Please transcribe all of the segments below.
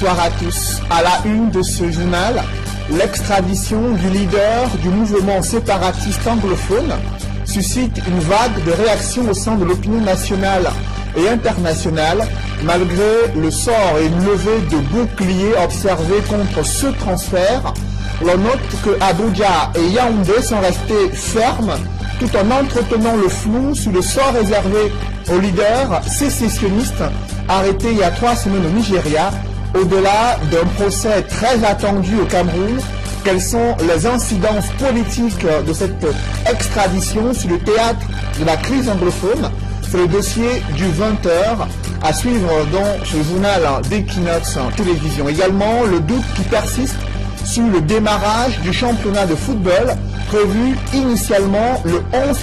Bonsoir à tous. À la une de ce journal, l'extradition du leader du mouvement séparatiste anglophone suscite une vague de réactions au sein de l'opinion nationale et internationale, malgré le sort et une levée de boucliers observés contre ce transfert. L'on note que Abuja et Yaoundé sont restés fermes tout en entretenant le flou sur le sort réservé au leader sécessionniste arrêté il y a 3 semaines au Nigeria, au-delà d'un procès très attendu au Cameroun. Quelles sont les incidences politiques de cette extradition sur le théâtre de la crise anglophone? C'est le dossier du 20h à suivre dans ce journal d'Equinox Télévision. Également, le doute qui persiste sur le démarrage du championnat de football prévu initialement le 11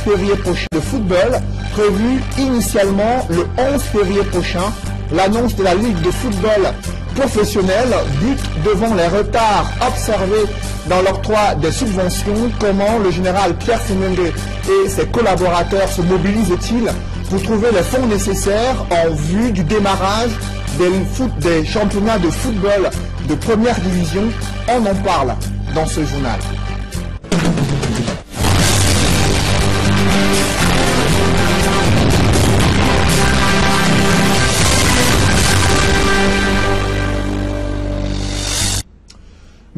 février prochain. L'annonce de la Ligue de football professionnel bute devant les retards observés dans l'octroi des subventions. Comment le général Pierre Semengue et ses collaborateurs se mobilisent-ils pour trouver les fonds nécessaires en vue du démarrage des championnats de football de première division? On en parle dans ce journal.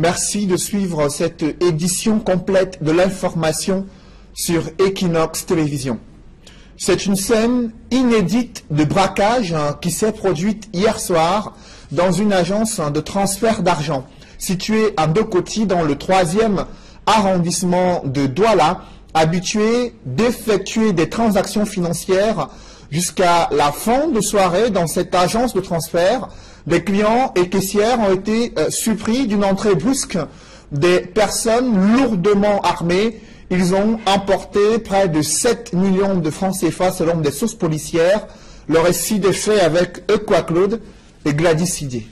Merci de suivre cette édition complète de l'information sur Equinox Télévision. C'est une scène inédite de braquage qui s'est produite hier soir dans une agence de transfert d'argent située à Dokoti dans le 3e arrondissement de Douala, habitué d'effectuer des transactions financières jusqu'à la fin de soirée dans cette agence de transfert. Des clients et caissières ont été surpris d'une entrée brusque des personnes lourdement armées. Ils ont emporté près de 7 millions de francs CFA selon des sources policières. Le récit des faits avec Equa Claude et Gladys Sidier.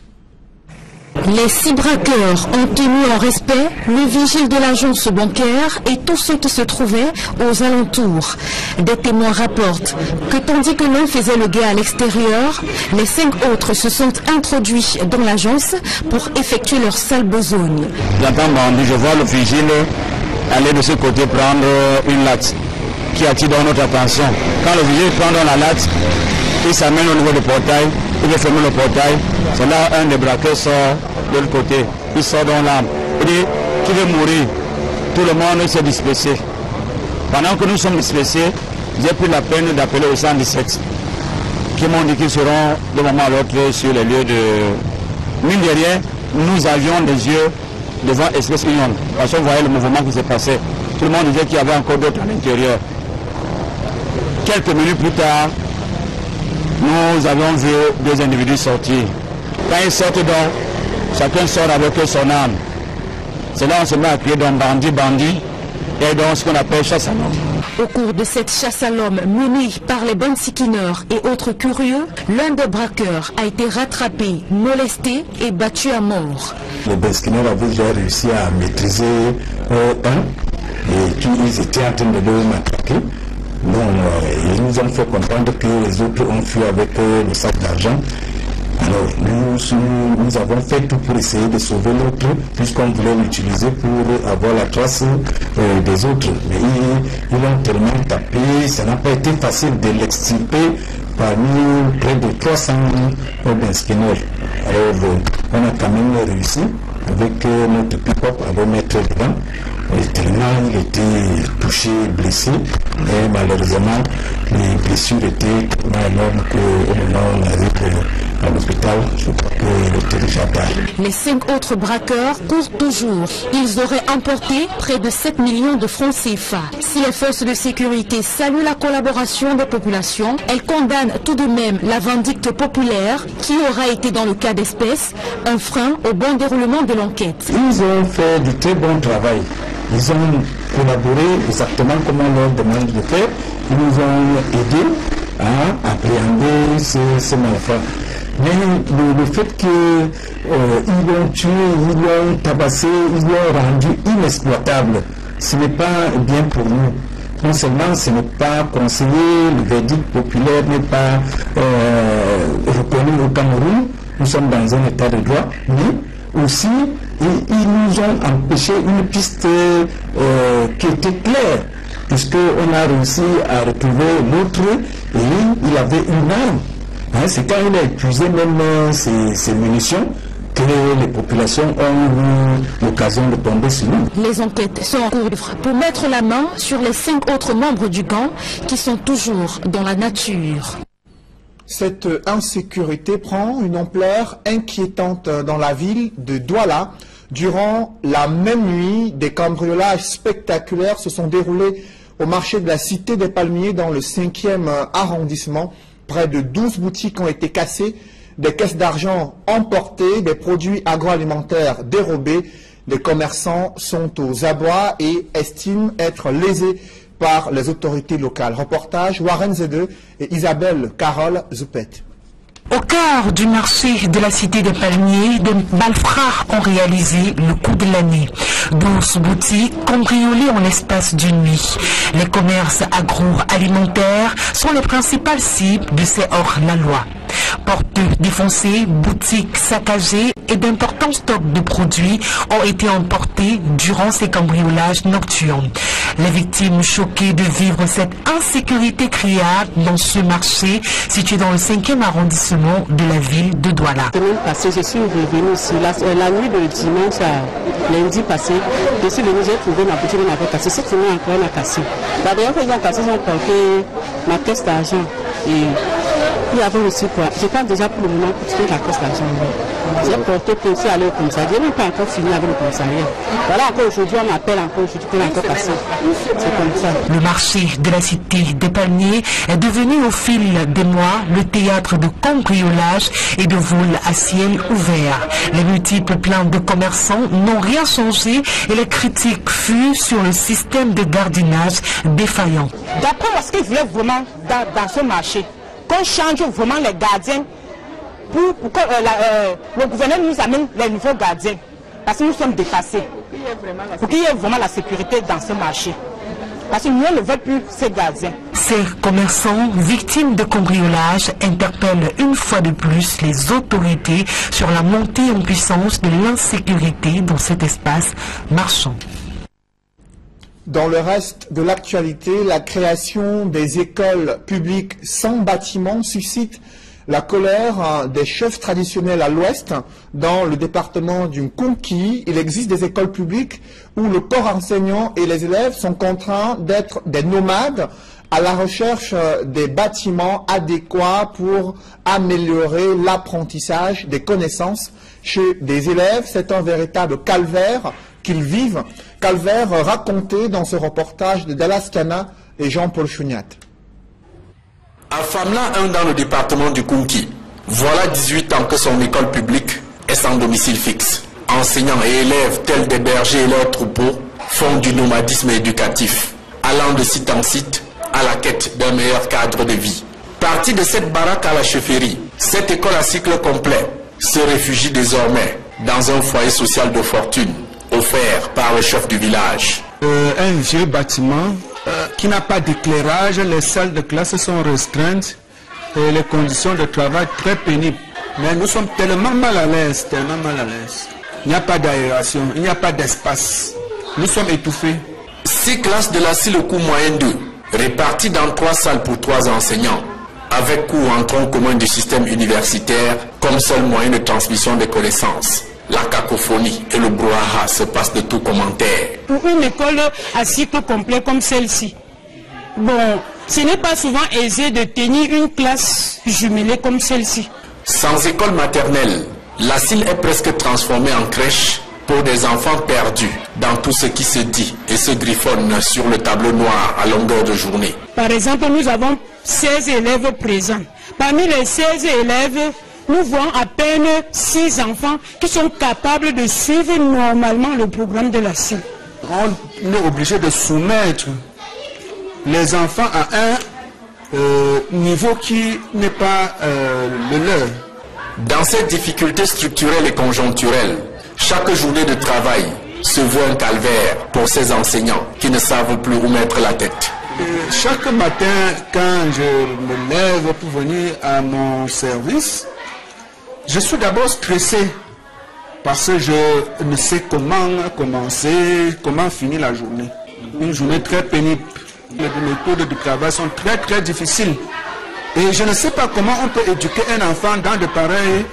Les 6 braqueurs ont tenu en respect le vigile de l'agence bancaire et tous ceux qui se trouvaient aux alentours. Des témoins rapportent que tandis que l'un faisait le guet à l'extérieur, les 5 autres se sont introduits dans l'agence pour effectuer leur sale besogne. J'entends bandit, je vois le vigile aller de ce côté prendre une latte qui attire notre attention. Quand le vigile prend dans la latte, il s'amène au niveau du portail, il veut fermer le portail, c'est là un des braqueurs sort de l'autre côté, il sort dans l'arme, il dit qu'il veut mourir, tout le monde s'est dispersé. Pendant que nous sommes dispersés, j'ai pris la peine d'appeler au 117, qui m'ont dit qu'ils seront de moment à l'autre sur les lieux de... Mine de rien, nous avions des yeux devant Express Union, parce qu'on voyait le mouvement qui s'est passé. Tout le monde disait qu'il y avait encore d'autres à l'intérieur. Quelques minutes plus tard, nous avons vu 2 individus sortir. Quand ils sortent donc, chacun sort avec son arme. C'est là qu'on se met à crier donc bandit, bandit, et donc ce qu'on appelle chasse à l'homme. Au cours de cette chasse à l'homme menée par les bandes sikineurs et autres curieux, l'un des braqueurs a été rattrapé, molesté et battu à mort. Les banditineurs avaient déjà réussi à maîtriser un et qu'ils étaient en train de le matraquer. Bon, ils nous ont fait comprendre que les autres ont fui avec le sac d'argent. Alors nous avons fait tout pour essayer de sauver l'autre, puisqu'on voulait l'utiliser pour avoir la trace des autres. Mais ils ont tellement tapé, ça n'a pas été facile de l'extirper parmi près de 300 banditineurs. Alors on a quand même réussi avec notre pick-up à remettre dedans. Et tellement il était touché, blessé, mais malheureusement les blessures étaient tellement énormes que maintenant on arrive à l'hôpital, je crois qu'il était déjà tard. Les 5 autres braqueurs courent toujours. Ils auraient emporté près de 7 millions de francs CFA. Si les forces de sécurité saluent la collaboration des populations, elles condamnent tout de même la vindicte populaire qui aura été dans le cas d'espèce un frein au bon déroulement de l'enquête. Ils ont fait du très bon travail. Ils ont collaboré exactement comme on leur demande de faire. Ils nous ont aidés à appréhender ces malfaiteurs. Mais le fait qu'ils l'ont tué, ils l'ont tabassé, ils l'ont rendu inexploitable, ce n'est pas bien pour nous. Non seulement ce n'est pas conseillé, le verdict populaire n'est pas reconnu au Cameroun, nous sommes dans un état de droit, mais aussi ils nous ont empêché une piste qui était claire, puisqu'on a réussi à retrouver l'autre et il avait une arme. Hein, c'est quand il a épuisé même ses munitions que les populations ont eu l'occasion de tomber sur nous. Les enquêtes sont en cours pour mettre la main sur les 5 autres membres du gang qui sont toujours dans la nature. Cette insécurité prend une ampleur inquiétante dans la ville de Douala. Durant la même nuit, des cambriolages spectaculaires se sont déroulés au marché de la Cité des Palmiers dans le 5e arrondissement. Près de 12 boutiques ont été cassées, des caisses d'argent emportées, des produits agroalimentaires dérobés. Les commerçants sont aux abois et estiment être lésés par les autorités locales. Reportage Warren Zede et Isabelle Carole Zoupet. Au cœur du marché de la Cité des Palmiers, des malfrats ont réalisé le coup de l'année. 12 boutiques cambriolées en l'espace d'une nuit. Les commerces agroalimentaires sont les principales cibles de ces hors-la-loi. Portes défoncées, boutiques saccagées et d'importants stocks de produits ont été emportés durant ces cambriolages nocturnes. Les victimes choquées de vivre cette insécurité criarde dans ce marché situé dans le 5e arrondissement de la ville de Douala. La semaine passée, je suis revenue ici. La nuit de dimanche à lundi passé, je suis venue, j'ai trouvé ma boutique, on avait cassé. Cette semaine encore, on a cassé. La dernière fois qu'ils ont cassé, ils ont porté ma caisse d'argent. Et il y avait aussi quoi. Je pense déjà pour le moment pour trouver la caisse d'argent. J'ai porté pour aussi aller au commissariat. Je n'ai pas encore fini avec le commissariat. Voilà, encore aujourd'hui, on m'appelle encore aujourd'hui pour encore passer. C'est comme ça. Le marché de la Cité des Palmiers est devenu au fil des mois le théâtre de cambriolage et de vols à ciel ouvert. Les multiples plaintes de commerçants n'ont rien changé et les critiques furent sur le système de gardiennage défaillant. D'après moi, ce qu'ils voulaient vraiment dans ce marché, qu'on change vraiment les gardiens pour que le gouvernement nous amène les nouveaux gardiens. Parce que nous sommes dépassés. Pour qu'il y ait vraiment la sécurité dans ce marché. Parce que nous ne veulent plus ces gardiens. Ces commerçants, victimes de cambriolage, interpellent une fois de plus les autorités sur la montée en puissance de l'insécurité dans cet espace marchand. Dans le reste de l'actualité, la création des écoles publiques sans bâtiment suscite la colère des chefs traditionnels à l'ouest. Dans le département du Nkunki, il existe des écoles publiques où le corps enseignant et les élèves sont contraints d'être des nomades à la recherche des bâtiments adéquats pour améliorer l'apprentissage des connaissances chez des élèves. C'est un véritable calvaire qu'ils vivent. Calvaire raconté dans ce reportage de Dallas Kana et Jean-Paul Chouniat. À Famla 1 dans le département du Nkunki, voilà 18 ans que son école publique est sans domicile fixe. Enseignants et élèves tels des bergers et leurs troupeaux font du nomadisme éducatif, allant de site en site à la quête d'un meilleur cadre de vie. Partie de cette baraque à la chefferie, cette école à cycle complet se réfugie désormais dans un foyer social de fortune offert par le chef du village. Un vieux bâtiment qui n'a pas d'éclairage, les salles de classe sont restreintes et les conditions de travail très pénibles. Mais nous sommes tellement mal à l'aise, Il n'y a pas d'aération, il n'y a pas d'espace. Nous sommes étouffés. 6 classes de la Silekou moyenne 2, réparties dans 3 salles pour 3 enseignants, avec cours en tronc commun du système universitaire comme seul moyen de transmission des connaissances. La cacophonie et le brouhaha se passent de tout commentaire. Pour une école à cycle complet comme celle-ci, bon, ce n'est pas souvent aisé de tenir une classe jumelée comme celle-ci. Sans école maternelle, la Cile est presque transformée en crèche pour des enfants perdus dans tout ce qui se dit et se griffonne sur le tableau noir à longueur de journée. Par exemple, nous avons 16 élèves présents. Parmi les 16 élèves, nous voyons à peine 6 enfants qui sont capables de suivre normalement le programme de la Cile. On est obligé de soumettre les enfants à un niveau qui n'est pas le leur. Dans cette difficulté structurelle et conjoncturelle, chaque journée de travail se veut un calvaire pour ces enseignants qui ne savent plus où mettre la tête. Chaque matin, quand je me lève pour venir à mon service, Je suis d'abord stressé parce que je ne sais comment commencer, comment finir la journée. Une journée très pénible. Les méthodes de travail sont très difficiles. Et je ne sais pas comment on peut éduquer un enfant dans de pareilles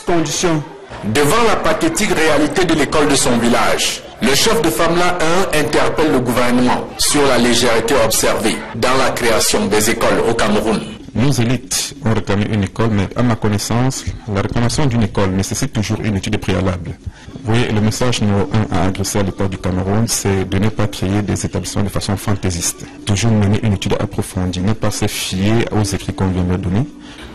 conditions. Devant la pathétique réalité de l'école de son village, le chef de FAMLA 1 interpelle le gouvernement sur la légèreté observée dans la création des écoles au Cameroun. Nos élites ont réclamé une école, mais à ma connaissance, la réclamation d'une école nécessite toujours une étude préalable. Vous voyez, le message numéro 1 à adresser à l'État du Cameroun, c'est de ne pas créer des établissements de façon fantaisiste. Toujours mener une étude approfondie, ne pas se fier aux écrits qu'on vient de donner.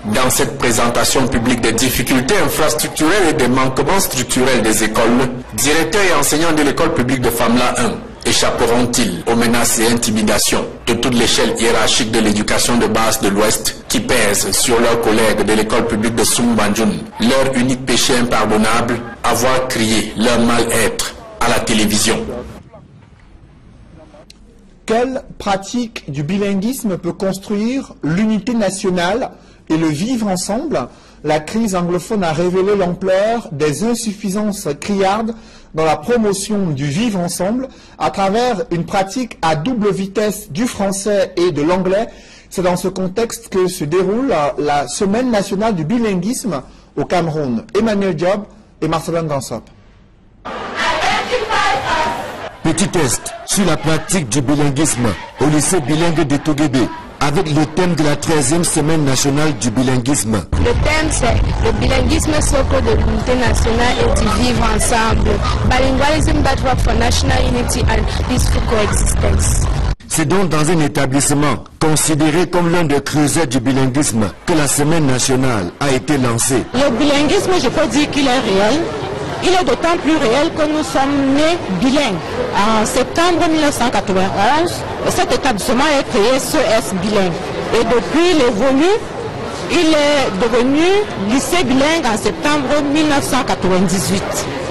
Dans cette présentation publique des difficultés infrastructurelles et des manquements structurels des écoles, directeurs et enseignants de l'école publique de FAMLA 1 échapperont-ils aux menaces et intimidations de toute l'échelle hiérarchique de l'éducation de base de l'Ouest qui pèsent sur leurs collègues de l'école publique de Soumbanjoun? Leur unique péché impardonnable, avoir crié leur mal-être à la télévision. Quelle pratique du bilinguisme peut construire l'unité nationale et le vivre ensemble? La crise anglophone a révélé l'ampleur des insuffisances criardes dans la promotion du vivre ensemble à travers une pratique à double vitesse du français et de l'anglais. C'est dans ce contexte que se déroule la Semaine nationale du bilinguisme au Cameroun. Emmanuel Diop et Marcelin Gansop. Petit test sur la pratique du bilinguisme au lycée bilingue de Toguébé, avec le thème de la 13e semaine nationale du bilinguisme. Le thème c'est le bilinguisme socle de l'unité nationale et du vivre ensemble. Bilingualism bedrock for national unity and peaceful coexistence. C'est donc dans un établissement considéré comme l'un des creusets du bilinguisme que la semaine nationale a été lancée. Le bilinguisme, je peux dire qu'il est réel. Il est d'autant plus réel que nous sommes nés bilingues. En septembre 1991, cet établissement est créé CES bilingue. Et depuis l'évolu, il est devenu lycée bilingue en septembre 1998.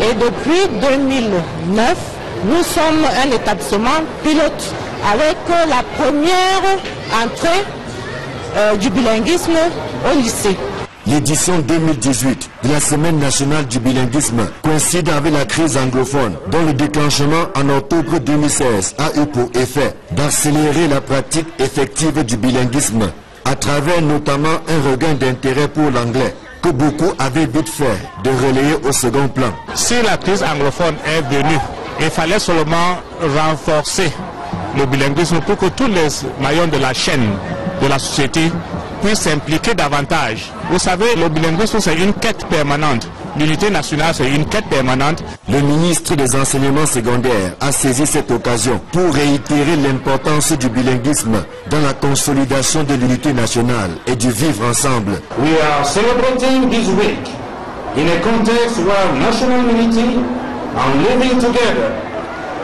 Et depuis 2009, nous sommes un établissement pilote avec la première entrée du bilinguisme au lycée. L'édition 2018 de la Semaine nationale du bilinguisme coïncide avec la crise anglophone, dont le déclenchement en octobre 2016 a eu pour effet d'accélérer la pratique effective du bilinguisme, à travers notamment un regain d'intérêt pour l'anglais, que beaucoup avaient vite fait de relayer au second plan. Si la crise anglophone est venue, il fallait seulement renforcer le bilinguisme pour que tous les maillons de la chaîne de la société puissent s'impliquer davantage. Vous savez, le bilinguisme c'est une quête permanente. L'unité nationale c'est une quête permanente. Le ministre des enseignements secondaires a saisi cette occasion pour réitérer l'importance du bilinguisme dans la consolidation de l'unité nationale et du vivre ensemble. We are celebrating this week in a context where national unity and living together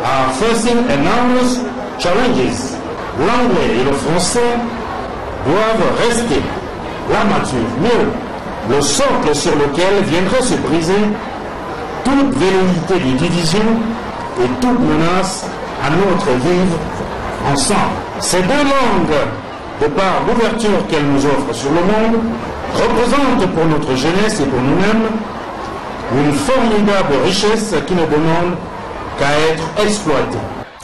are facing enormous challenges. L'anglais et le français doivent rester l'armature, le socle sur lequel viendrait se briser toute velléité de division et toute menace à notre vivre ensemble. Ces deux langues, de par l'ouverture qu'elles nous offrent sur le monde, représentent pour notre jeunesse et pour nous-mêmes une formidable richesse qui ne demande qu'à être exploitée.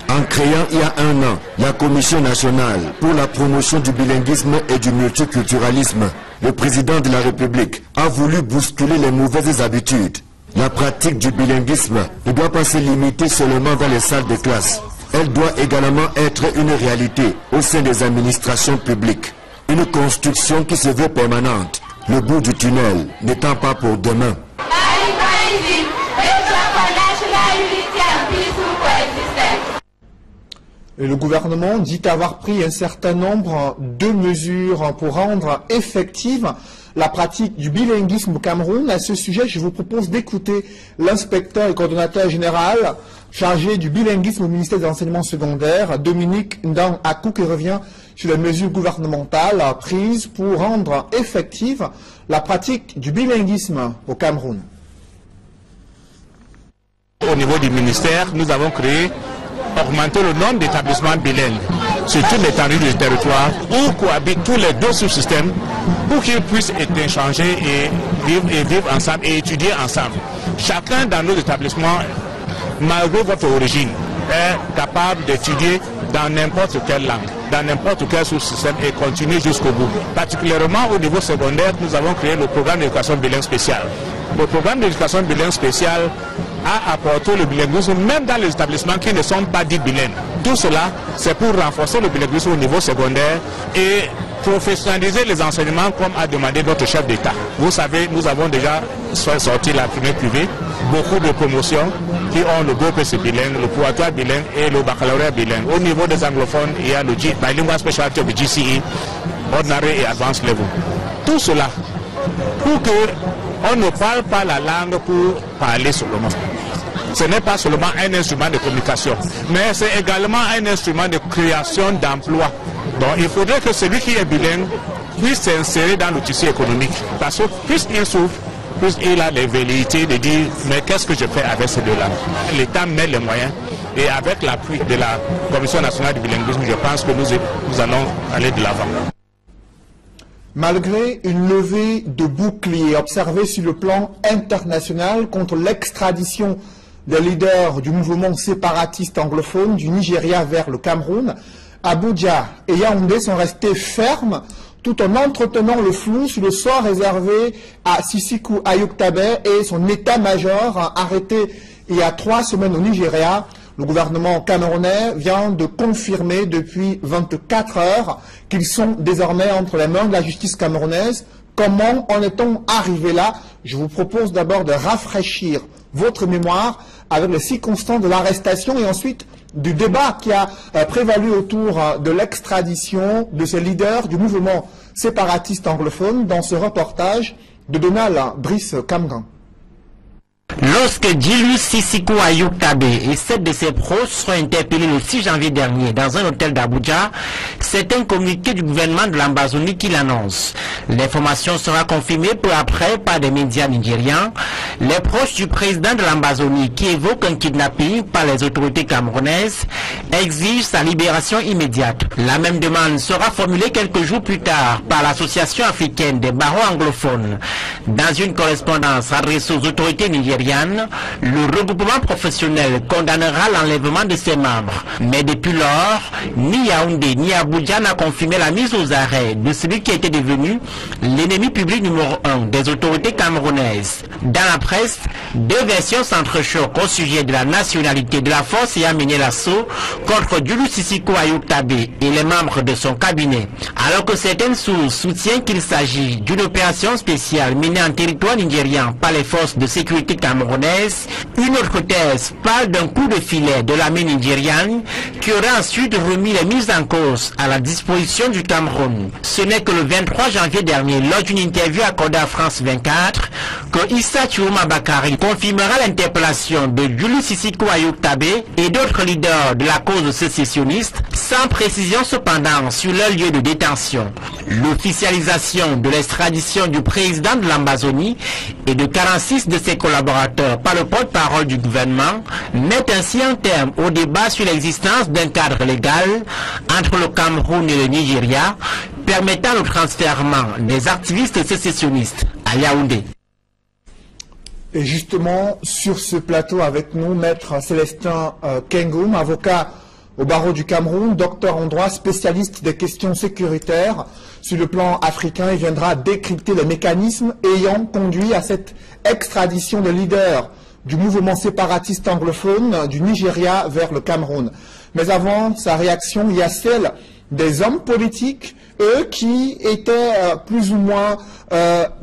En créant il y a un an la Commission nationale pour la promotion du bilinguisme et du multiculturalisme, le président de la République a voulu bousculer les mauvaises habitudes. La pratique du bilinguisme ne doit pas se limiter seulement dans les salles de classe. Elle doit également être une réalité au sein des administrations publiques. Une construction qui se veut permanente, le bout du tunnel n'étant pas pour demain. Et le gouvernement dit avoir pris un certain nombre de mesures pour rendre effective la pratique du bilinguisme au Cameroun. À ce sujet, je vous propose d'écouter l'inspecteur et coordonnateur général chargé du bilinguisme au ministère des enseignements secondaires, Dominique Ndang Akou, qui revient sur les mesures gouvernementales prises pour rendre effective la pratique du bilinguisme au Cameroun. Au niveau du ministère, nous avons augmenter le nombre d'établissements bilingues sur toute l'étendue du territoire où cohabitent tous les deux sous-systèmes pour qu'ils puissent être échangés et vivre ensemble et étudier ensemble. Chacun dans nos établissements, malgré votre origine, est capable d'étudier dans n'importe quelle langue, dans n'importe quel sous-système et continuer jusqu'au bout. Particulièrement au niveau secondaire, nous avons créé le programme d'éducation bilingue spéciale. Le programme d'éducation bilingue spéciale a apporté le bilinguisme même dans les établissements qui ne sont pas dits bilingues. Tout cela, c'est pour renforcer le bilinguisme au niveau secondaire et professionnaliser les enseignements comme a demandé notre chef d'État. Vous savez, nous avons déjà sorti la primaire privée, beaucoup de promotions qui ont le BPC bilingue, le pouvoir bilingue et le baccalauréat bilingue. Au niveau des anglophones, il y a le Bilingual Specialty of GCE, Ordinary et Advanced Level. Tout cela pour qu'on ne parle pas la langue pour parler seulement. Ce n'est pas seulement un instrument de communication, mais c'est également un instrument de création d'emplois. Donc il faudrait que celui qui est bilingue puisse s'insérer dans le tissu économique. Parce que plus il souffre, plus il a les velléités de dire mais qu'est-ce que je fais avec ces deux langues. L'État met les moyens et avec l'appui de la Commission nationale du bilinguisme, je pense que nous allons aller de l'avant. Malgré une levée de boucliers observée sur le plan international contre l'extradition des leaders du mouvement séparatiste anglophone du Nigeria vers le Cameroun, Abuja et Yaoundé sont restés fermes tout en entretenant le flou sur le sort réservé à Sisiku Ayoktabe et son état-major arrêté il y a 3 semaines au Nigeria. Le gouvernement camerounais vient de confirmer depuis 24 heures qu'ils sont désormais entre les mains de la justice camerounaise. Comment en est-on arrivé là? Je vous propose d'abord de rafraîchir votre mémoire avec les circonstances de l'arrestation et ensuite du débat qui a prévalu autour de l'extradition de ces leaders du mouvement séparatiste anglophone dans ce reportage de Donald Brice Camgan. Lorsque Julius Sisiku Ayoktabe et 7 de ses proches sont interpellés le 6 janvier dernier dans un hôtel d'Abuja, c'est un communiqué du gouvernement de l'Ambazonie qui l'annonce. L'information sera confirmée peu après par des médias nigérians. Les proches du président de l'Ambazonie qui évoquent un kidnapping par les autorités camerounaises exigent sa libération immédiate. La même demande sera formulée quelques jours plus tard par l'Association africaine des barreaux anglophones. Dans une correspondance adressée aux autorités nigériennes, le regroupement professionnel condamnera l'enlèvement de ses membres. Mais depuis lors, ni Yaoundé ni Abuja n'a confirmé la mise aux arrêts de celui qui était devenu l'ennemi public numéro 1 des autorités camerounaises. Dans la presse, 2 versions s'entrechoquent au sujet de la nationalité de la force ayant mené l'assaut contre Julius Sisiku Ayoktabe et les membres de son cabinet. Alors que certaines sources soutiennent qu'il s'agit d'une opération spéciale menée en territoire nigérian par les forces de sécurité camerounaise, une autre thèse parle d'un coup de filet de l'armée nigériane qui aurait ensuite remis les mises en cause à la disposition du Cameroun. Ce n'est que le 23 janvier dernier, lors d'une interview accordée à France 24, que Issa Chiouma Bakari confirmera l'interpellation de Julius Sisiku Ayoktabe et d'autres leaders de la cause sécessionniste, sans précision cependant sur leur lieu de détention. L'officialisation de l'extradition du président de l'Ambazonie et de 46 de ses collaborateurs par le porte-parole du gouvernement met ainsi un terme au débat sur l'existence d'un cadre légal entre le Cameroun et le Nigeria permettant le transfèrement des activistes sécessionnistes à Yaoundé. Et justement, sur ce plateau avec nous, Maître Célestin Kengoum, avocat au barreau du Cameroun, docteur en droit, spécialiste des questions sécuritaires sur le plan africain. Il viendra décrypter les mécanismes ayant conduit à cette extradition des leaders du mouvement séparatiste anglophone du Nigeria vers le Cameroun. Mais avant sa réaction, il y a celle des hommes politiques, eux qui étaient plus ou moins,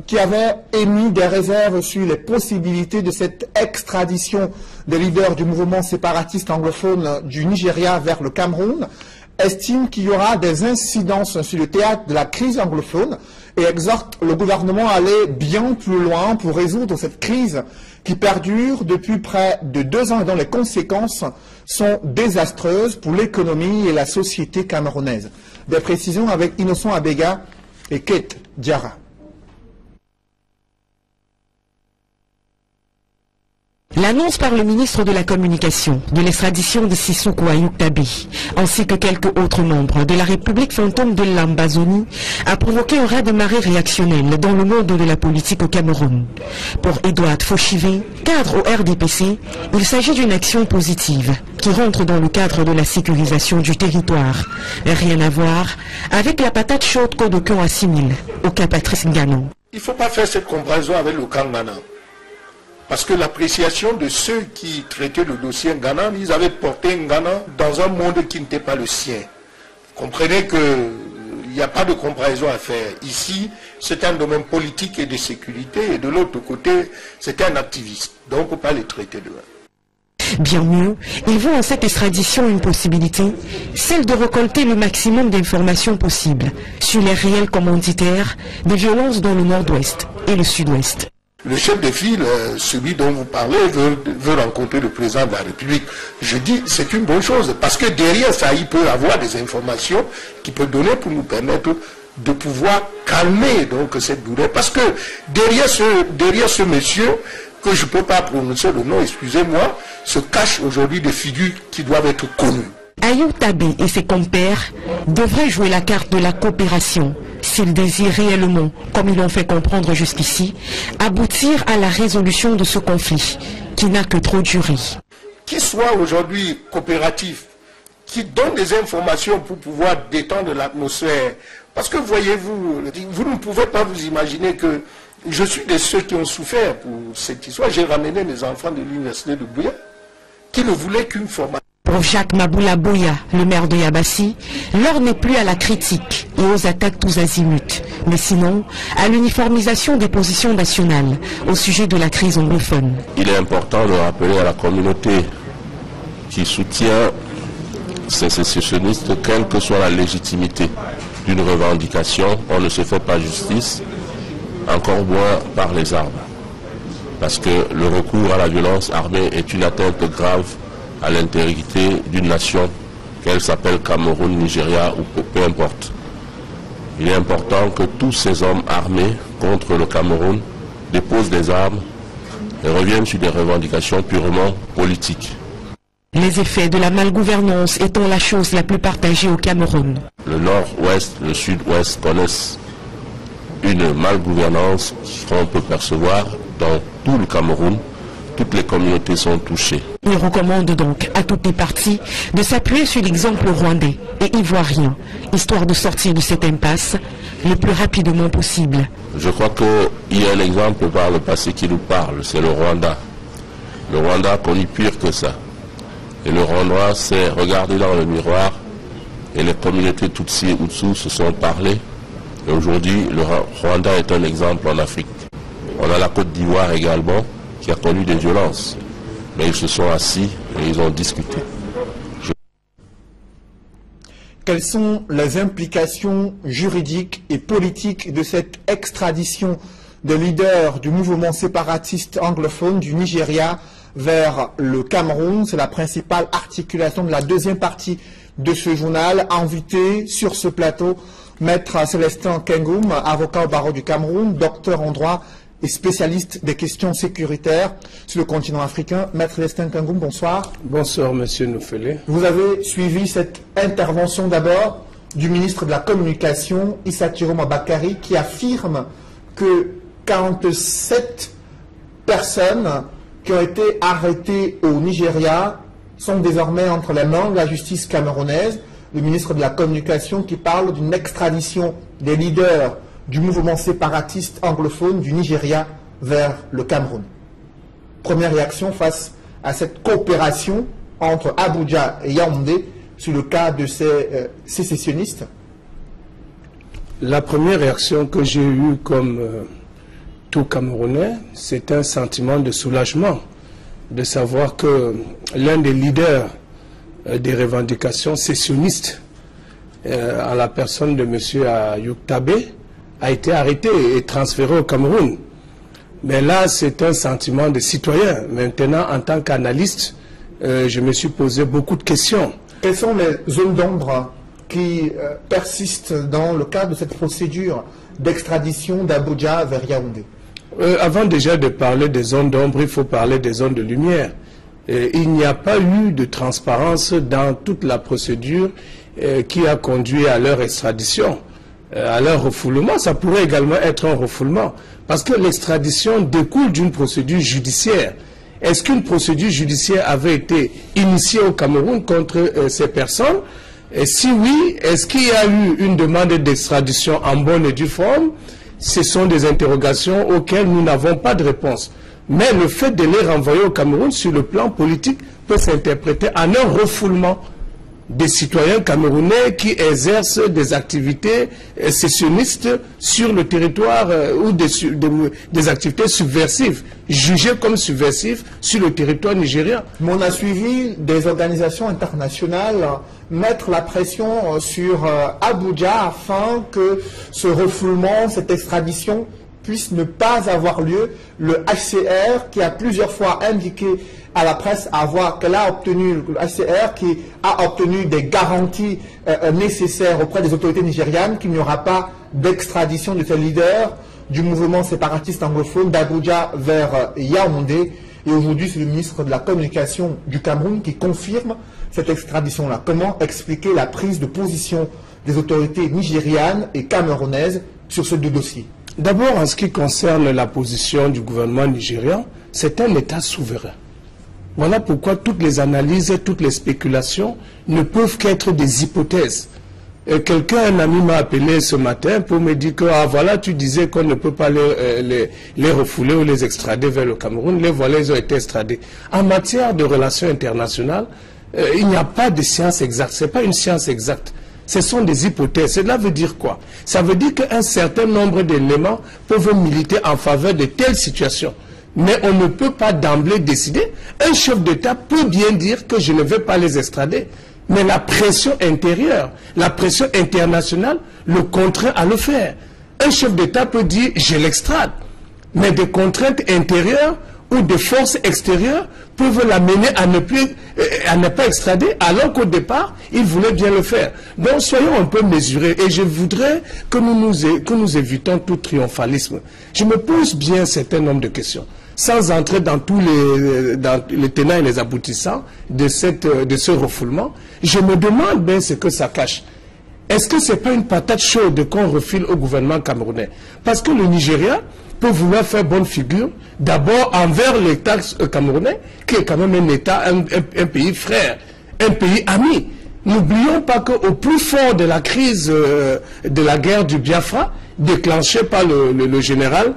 qui avaient émis des réserves sur les possibilités de cette extradition des leaders du mouvement séparatiste anglophone du Nigeria vers le Cameroun, estiment qu'il y aura des incidences sur le théâtre de la crise anglophone et exhortent le gouvernement à aller bien plus loin pour résoudre cette crise qui perdure depuis près de 2 ans et dont les conséquences sont désastreuses pour l'économie et la société camerounaise. Des précisions avec Innocent Abega et Kate Diarra. L'annonce par le ministre de la Communication de l'extradition de Sissoko Ayuk Tabé, ainsi que quelques autres membres de la République fantôme de l'Ambazonie, a provoqué un raz-de-marée réactionnel dans le monde de la politique au Cameroun. Pour Edouard Fauchivé, cadre au RDPC, il s'agit d'une action positive qui rentre dans le cadre de la sécurisation du territoire. Rien à voir avec la patate chaude qu'Odokion assimile au cas Patrice Ngano. Il ne faut pas faire cette comparaison avec le cas Ngana. Parce que l'appréciation de ceux qui traitaient le dossier Ngana, ils avaient porté Ngana dans un monde qui n'était pas le sien. Vous comprenez qu'il n'y a pas de comparaison à faire. Ici, c'est un domaine politique et de sécurité, et de l'autre côté, c'est un activiste. Donc, on ne peut pas les traiter de même. Bien mieux, ils voient en cette extradition une possibilité, celle de récolter le maximum d'informations possibles sur les réels commanditaires des violences dans le nord-ouest et le sud-ouest. Le chef de file, celui dont vous parlez, veut rencontrer le président de la République. Je dis, c'est une bonne chose, parce que derrière ça, il peut avoir des informations qu'il peut donner pour nous permettre de pouvoir calmer donc cette douleur. Parce que derrière ce monsieur, que je ne peux pas prononcer le nom, excusez-moi, se cachent aujourd'hui des figures qui doivent être connues. Ayuk Tabé et ses compères devraient jouer la carte de la coopération s'ils désirent réellement, comme ils l'ont fait comprendre jusqu'ici, aboutir à la résolution de ce conflit qui n'a que trop duré. Qui soit aujourd'hui coopératif, qui donne des informations pour pouvoir détendre l'atmosphère. Parce que voyez-vous, vous ne pouvez pas vous imaginer que je suis de ceux qui ont souffert pour cette histoire. J'ai ramené mes enfants de l'université de Bouya qui ne voulaient qu'une formation. Pour Jacques Maboula Boya, le maire de Yabassi, l'heure n'est plus à la critique et aux attaques tous azimuts, mais sinon à l'uniformisation des positions nationales au sujet de la crise anglophone. Il est important de rappeler à la communauté qui soutient ces sécessionnistes, quelle que soit la légitimité d'une revendication, on ne se fait pas justice, encore moins par les armes. Parce que le recours à la violence armée est une atteinte grave à l'intégrité d'une nation, qu'elle s'appelle Cameroun, Nigeria ou peu importe. Il est important que tous ces hommes armés contre le Cameroun déposent des armes et reviennent sur des revendications purement politiques. Les effets de la malgouvernance étant la chose la plus partagée au Cameroun. Le nord-ouest, le sud-ouest connaissent une malgouvernance qu'on peut percevoir dans tout le Cameroun. Toutes les communautés sont touchées. Il recommande donc à toutes les parties de s'appuyer sur l'exemple rwandais et ivoirien, histoire de sortir de cette impasse le plus rapidement possible. Je crois qu'il y a un exemple par le passé qui nous parle, c'est le Rwanda. Le Rwanda a connu pire que ça. Et le Rwanda s'est regardé dans le miroir et les communautés Tutsi et Hutu se sont parlé. Et aujourd'hui, le Rwanda est un exemple en Afrique. On a la Côte d'Ivoire également, qui a connu des violences. Mais ils se sont assis et ils ont discuté. Quelles sont les implications juridiques et politiques de cette extradition de leaders du mouvement séparatiste anglophone du Nigeria vers le Cameroun? C'est la principale articulation de la deuxième partie de ce journal. Invité sur ce plateau, Maître Célestin Kengoum, avocat au barreau du Cameroun, docteur en droit et spécialiste des questions sécuritaires sur le continent africain. Maître Célestin Kengoum, bonsoir. Bonsoir, monsieur Noufélé. Vous avez suivi cette intervention d'abord du ministre de la Communication, Issa Tiroma Bakari, qui affirme que 47 personnes qui ont été arrêtées au Nigeria sont désormais entre les mains de la justice camerounaise. Le ministre de la Communication qui parle d'une extradition des leaders du mouvement séparatiste anglophone du Nigeria vers le Cameroun. Première réaction face à cette coopération entre Abuja et Yaoundé sur le cas de ces sécessionnistes. La première réaction que j'ai eue comme tout Camerounais, c'est un sentiment de soulagement de savoir que l'un des leaders des revendications sécessionnistes à la personne de M. Ayuk Tabé a été arrêté et transféré au Cameroun. Mais là, c'est un sentiment de citoyen. Maintenant, en tant qu'analyste, je me suis posé beaucoup de questions. Quelles sont les zones d'ombre qui persistent dans le cadre de cette procédure d'extradition d'Abuja vers Yaoundé? Avant déjà de parler des zones d'ombre, il faut parler des zones de lumière. Il n'y a pas eu de transparence dans toute la procédure qui a conduit à leur extradition, à leur refoulement. Ça pourrait également être un refoulement, parce que l'extradition découle d'une procédure judiciaire. Est-ce qu'une procédure judiciaire avait été initiée au Cameroun contre ces personnes? Et si oui, est-ce qu'il y a eu une demande d'extradition en bonne et due forme? Ce sont des interrogations auxquelles nous n'avons pas de réponse. Mais le fait de les renvoyer au Cameroun sur le plan politique peut s'interpréter en un refoulement des citoyens camerounais qui exercent des activités sécessionnistes sur le territoire ou des activités subversives, jugées comme subversives sur le territoire nigérien. Mais on a suivi des organisations internationales mettre la pression sur Abuja afin que ce refoulement, cette extradition puisse ne pas avoir lieu. Le HCR, qui a plusieurs fois indiqué à la presse qu'elle a obtenu, le HCR qui a obtenu des garanties nécessaires auprès des autorités nigérianes qu'il n'y aura pas d'extradition de ces leaders du mouvement séparatiste anglophone d'Abuja vers Yaoundé. Et aujourd'hui, c'est le ministre de la Communication du Cameroun qui confirme cette extradition-là. Comment expliquer la prise de position des autorités nigérianes et camerounaises sur ce deux dossiers? D'abord, en ce qui concerne la position du gouvernement nigérian, c'est un État souverain. Voilà pourquoi toutes les analyses, toutes les spéculations ne peuvent qu'être des hypothèses. Un ami m'a appelé ce matin pour me dire que voilà, tu disais qu'on ne peut pas les refouler ou les extrader vers le Cameroun. Les voilà, ils ont été extradés. En matière de relations internationales, il n'y a pas de science exacte. Ce n'est pas une science exacte. Ce sont des hypothèses. Cela veut dire quoi? Ça veut dire qu'un certain nombre d'éléments peuvent militer en faveur de telles situations. Mais on ne peut pas d'emblée décider. Un chef d'État peut bien dire que je ne vais pas les extrader. Mais la pression intérieure, la pression internationale le contraint à le faire. Un chef d'État peut dire je l'extrade. Mais des contraintes intérieures ou des forces extérieures peuvent l'amener à ne pas extrader, alors qu'au départ, il voulait bien le faire. Donc, soyons un peu mesurés. Et je voudrais que nous évitons tout triomphalisme. Je me pose bien un certain nombre de questions, sans entrer dans tous les tenants et les aboutissants de ce refoulement. Je me demande bien ce que ça cache. Est-ce que ce n'est pas une patate chaude qu'on refile au gouvernement camerounais? Parce que le Nigeria peut vouloir faire bonne figure, d'abord envers l'État camerounais, qui est quand même un État, un pays frère, un pays ami. N'oublions pas qu'au plus fort de la crise de la guerre du Biafra, déclenchée par le général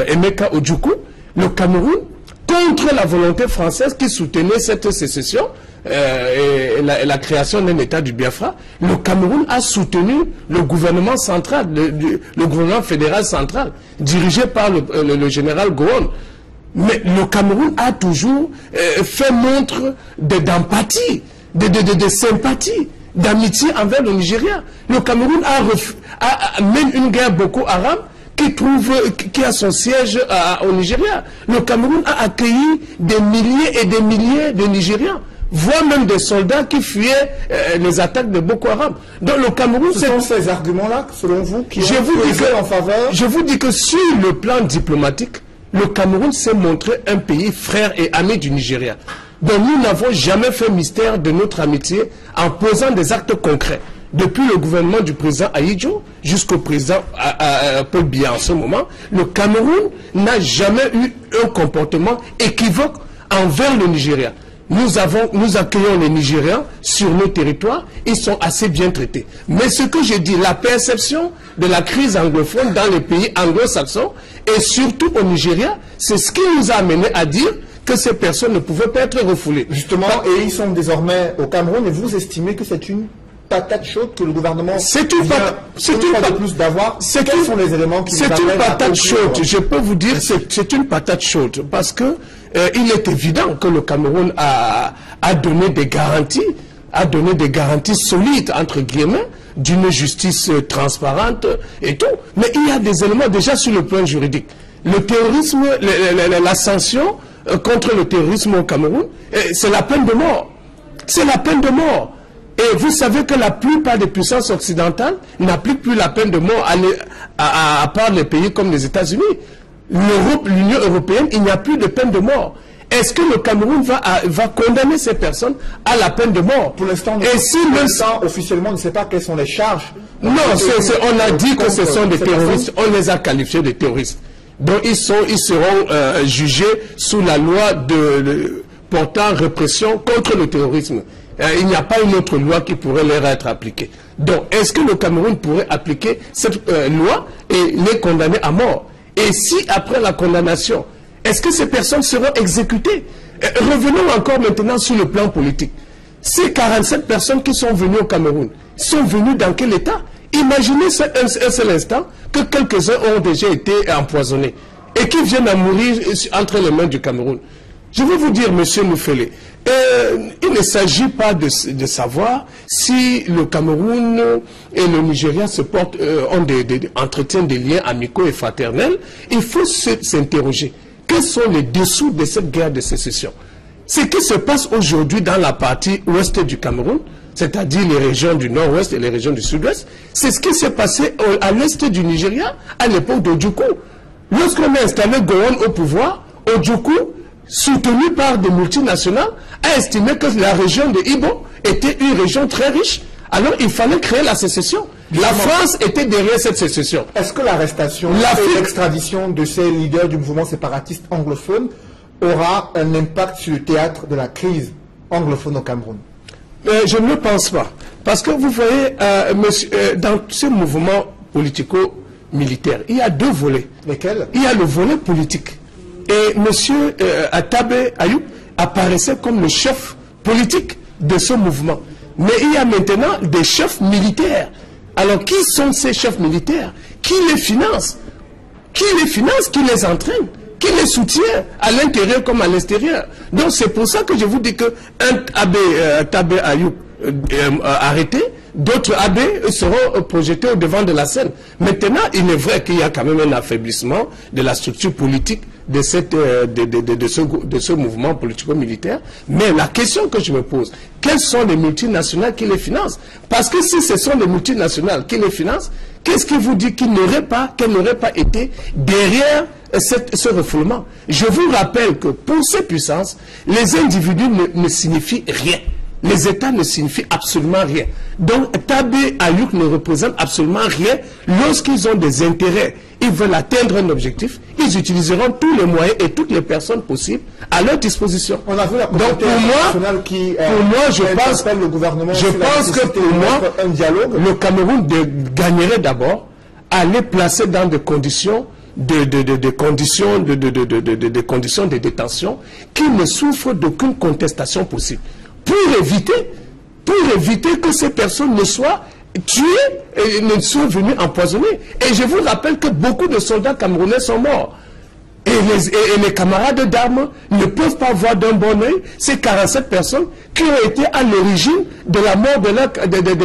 Emeka Ojukwu, le Cameroun, contre la volonté française qui soutenait cette sécession, et la création d'un État du Biafra, le Cameroun a soutenu le gouvernement central, le gouvernement fédéral central, dirigé par le général Gowon. Mais le Cameroun a toujours fait montre d'empathie, de sympathie, d'amitié envers le Nigeria. Le Cameroun mène une guerre Boko Haram qui a son siège au Nigeria. Le Cameroun a accueilli des milliers et des milliers de Nigérians, voire même des soldats qui fuyaient les attaques de Boko Haram. Donc le Cameroun... Ce sont ces arguments-là, selon vous, qui ont pesé en faveur... Je vous dis que sur le plan diplomatique, le Cameroun s'est montré un pays frère et ami du Nigeria. Donc nous n'avons jamais fait mystère de notre amitié en posant des actes concrets. Depuis le gouvernement du président Ahidjo jusqu'au président Paul Biya en ce moment, le Cameroun n'a jamais eu un comportement équivoque envers le Nigeria. Nous accueillons les Nigérians sur nos territoires, ils sont assez bien traités. Mais ce que je dis, la perception de la crise anglophone dans les pays anglo-saxons et surtout au Nigeria, c'est ce qui nous a amené à dire que ces personnes ne pouvaient pas être refoulées. Justement, et ils sont désormais au Cameroun, et vous estimez que c'est une patate chaude que le gouvernement c'est une patate chaude. Je peux vous dire c'est une patate chaude parce que il est évident que le Cameroun a donné des garanties, solides entre guillemets d'une justice transparente et tout. Mais il y a des éléments déjà sur le plan juridique. Le terrorisme, la sanction contre le terrorisme au Cameroun, c'est la peine de mort. C'est la peine de mort. Et vous savez que la plupart des puissances occidentales n'appliquent plus la peine de mort à part les pays comme les États-Unis. l'Union européenne, il n'y a plus de peine de mort. Est-ce que le Cameroun va condamner ces personnes à la peine de mort? Pour l'instant, officiellement, on ne sait pas quelles sont les charges. Non, on a dit que ce sont des terroristes. On les a qualifiés de terroristes. Donc ils seront jugés sous la loi portant répression contre le terrorisme. Il n'y a pas une autre loi qui pourrait leur être appliquée. Donc est-ce que le Cameroun pourrait appliquer cette loi et les condamner à mort? Et si après la condamnation, est-ce que ces personnes seront exécutées? Revenons encore maintenant sur le plan politique. Ces 47 personnes qui sont venues au Cameroun, sont venues dans quel état? Imaginez un seul instant que quelques-uns ont déjà été empoisonnés et qui viennent à mourir entre les mains du Cameroun. Je veux vous dire, monsieur Moufele, il ne s'agit pas de savoir si le Cameroun et le Nigeria entretiennent des liens amicaux et fraternels. Il faut s'interroger. Quels sont les dessous de cette guerre de sécession? Ce qui se passe aujourd'hui dans la partie ouest du Cameroun, c'est-à-dire les régions du nord-ouest et les régions du sud-ouest, c'est ce qui s'est passé à l'est du Nigeria à l'époque d'Ojukwu. Lorsqu'on a installé Gowon au pouvoir, Ojukwu, soutenu par des multinationales, a estimé que la région de Ibo était une région très riche. Alors il fallait créer la sécession. La France était derrière cette sécession. Est-ce que l'arrestation et l'extradition de ces leaders du mouvement séparatiste anglophone aura un impact sur le théâtre de la crise anglophone au Cameroun? Je ne le pense pas. Parce que vous voyez, dans ce mouvement politico-militaire, il y a deux volets. Lesquels? Il y a le volet politique. Et M. Tabe Ayou apparaissait comme le chef politique de ce mouvement. Mais il y a maintenant des chefs militaires. Alors, qui sont ces chefs militaires? Qui les financent? Qui les finance? Qui les entraîne? Qui les soutient à l'intérieur comme à l'extérieur? Donc, c'est pour ça que je vous dis que un Tabe Ayou arrêté, d'autres abbés seront projetés au devant de la scène. Maintenant, il est vrai qu'il y a quand même un affaiblissement de la structure politique de ce mouvement politico-militaire. Mais la question que je me pose, quelles sont les multinationales qui les financent? Parce que si ce sont les multinationales qui les financent, qu'est-ce qui vous dit qu'elles n'auraient pas été derrière ce refoulement? Je vous rappelle que pour ces puissances, les individus ne signifient rien. Les États ne signifient absolument rien. Donc, Tabe Ayuk ne représente absolument rien. Lorsqu'ils ont des intérêts, ils veulent atteindre un objectif, ils utiliseront tous les moyens et toutes les personnes possibles à leur disposition. On a vu la donc pour moi, je pense que pour moi, le Cameroun gagnerait d'abord à les placer dans des conditions de conditions de détention qui ne souffrent d'aucune contestation possible. Pour éviter que ces personnes ne soient tuées et ne soient venues empoisonnées. Et je vous rappelle que beaucoup de soldats camerounais sont morts. Et les camarades d'armes ne peuvent pas voir d'un bon oeil ces 47 personnes qui ont été à l'origine de la mort de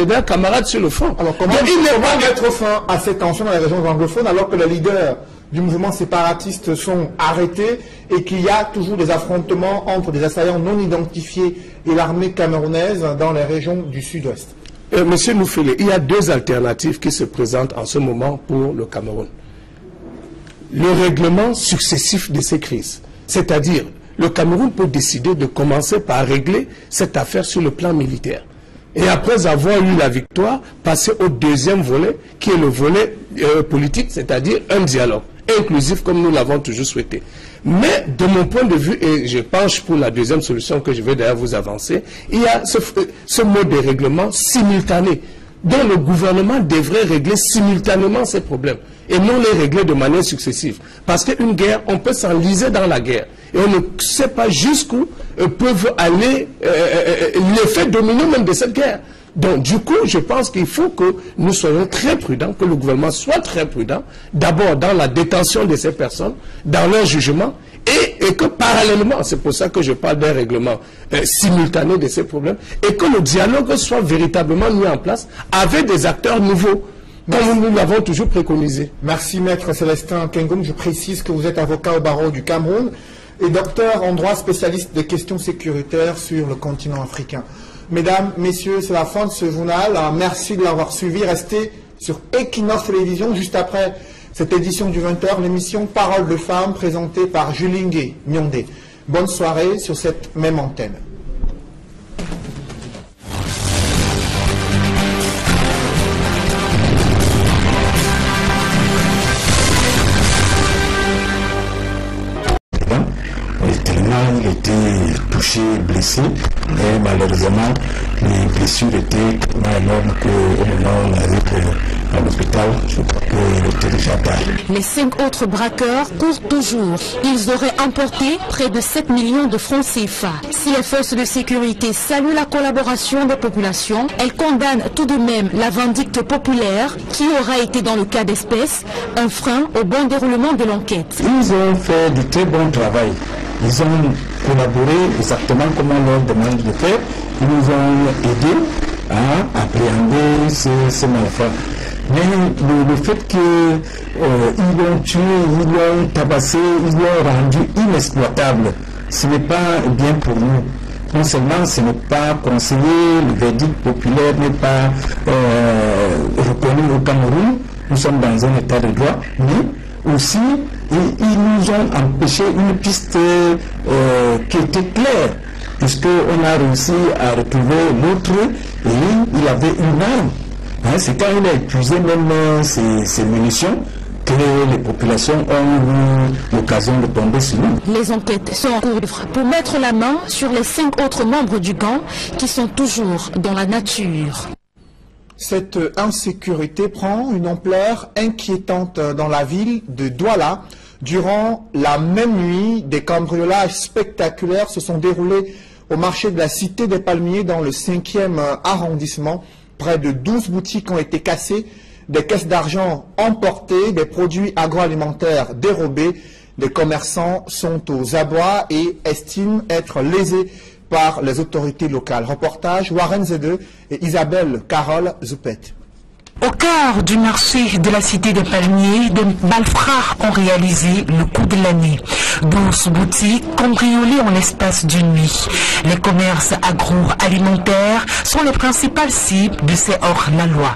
leurs camarades sur le front. Alors comment mettre fin à cette tension dans les régions anglophones alors que les leaders du mouvement séparatiste sont arrêtés et qu'il y a toujours des affrontements entre des assaillants non identifiés et l'armée camerounaise dans les régions du sud-ouest? Monsieur Moufele, il y a deux alternatives qui se présentent en ce moment pour le Cameroun. Le règlement successif de ces crises, c'est-à-dire le Cameroun peut décider de commencer par régler cette affaire sur le plan militaire. Et après avoir eu la victoire, passer au deuxième volet, qui est le volet politique, c'est-à-dire un dialogue inclusif comme nous l'avons toujours souhaité. Mais de mon point de vue, et je penche pour la deuxième solution que je vais d'ailleurs vous avancer, il y a ce mode de règlement simultané, dont le gouvernement devrait régler simultanément ces problèmes, et non les régler de manière successive. Parce qu'une guerre, on peut s'enliser dans la guerre, et on ne sait pas jusqu'où peuvent aller l'effet dominant même de cette guerre. Donc, du coup, je pense qu'il faut que nous soyons très prudents, que le gouvernement soit très prudent, d'abord dans la détention de ces personnes, dans leur jugement, et que parallèlement, c'est pour ça que je parle d'un règlement simultané de ces problèmes, et que le dialogue soit véritablement mis en place avec des acteurs nouveaux, comme nous l'avons toujours préconisé. Merci, Maître Célestin Kengom. Je précise que vous êtes avocat au barreau du Cameroun et docteur en droit spécialiste des questions sécuritaires sur le continent africain. Mesdames, messieurs, c'est la fin de ce journal. Alors, merci de l'avoir suivi. Restez sur Equinox Télévision juste après Cette édition du 20h, l'émission Parole de femmes présentée par Julingue Nyondé. Bonne soirée sur cette même antenne. Il était touché, blessé, mais malheureusement, les blessures étaient tellement énormes qu'au moment où on arrive à l'hôpital, je crois qu'il était déjà tard. Les 5 autres braqueurs courent toujours. Ils auraient emporté près de 7 millions de francs CFA. Si les forces de sécurité saluent la collaboration des populations, elles condamnent tout de même la vindicte populaire qui aura été dans le cas d'espèce un frein au bon déroulement de l'enquête. Ils ont fait du très bon travail. Ils ont collaboré exactement comme on leur demande de faire. Ils nous ont aidés à appréhender ces malfaiteurs. Mais le fait qu'ils l'ont tué, ils l'ont tabassé, ils l'ont rendu inexploitable, ce n'est pas bien pour nous. Non seulement ce n'est pas conseillé, le verdict populaire n'est pas reconnu au Cameroun, nous sommes dans un état de droit, mais aussi ils nous ont empêché une piste qui était claire, puisqu'on a réussi à retrouver l'autre et il avait une arme. C'est quand il a épuisé même ses munitions que les populations ont eu l'occasion de tomber sur nous. Les enquêtes sont en cours pour mettre la main sur les 5 autres membres du gang qui sont toujours dans la nature. Cette insécurité prend une ampleur inquiétante dans la ville de Douala. Durant la même nuit, des cambriolages spectaculaires se sont déroulés au marché de la Cité des Palmiers dans le 5e arrondissement. Près de 12 boutiques ont été cassées, des caisses d'argent emportées, des produits agroalimentaires dérobés. Des commerçants sont aux abois et estiment être lésés par les autorités locales. Reportage Warren Zede et Isabelle Carole Zoupet. Au cœur du marché de la Cité des Palmiers, des malfrats ont réalisé le coup de l'année. 12 boutiques cambriolées en l'espace d'une nuit. Les commerces agroalimentaires sont les principales cibles de ces hors-la-loi.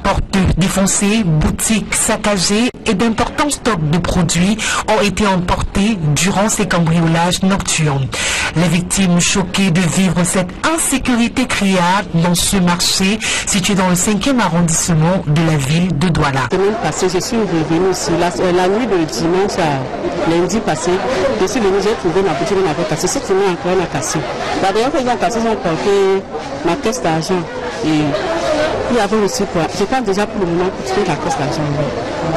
Portes défoncées, boutiques saccagées et d'importants stocks de produits ont été emportés durant ces cambriolages nocturnes. Les victimes choquées de vivre cette insécurité criarde dans ce marché situé dans le 5e arrondissement de la ville de Douala. La semaine passée, je suis revenue ici. La nuit de dimanche à lundi passé, je suis venue, j'ai trouvé ma boutique, on avait cassé. Cette semaine encore, on a cassé. La dernière fois qu'ils ont cassé, ils ont porté ma caisse d'argent. Et il y avait aussi quoi. Je pense déjà pour le moment pour trouver la caisse d'argent.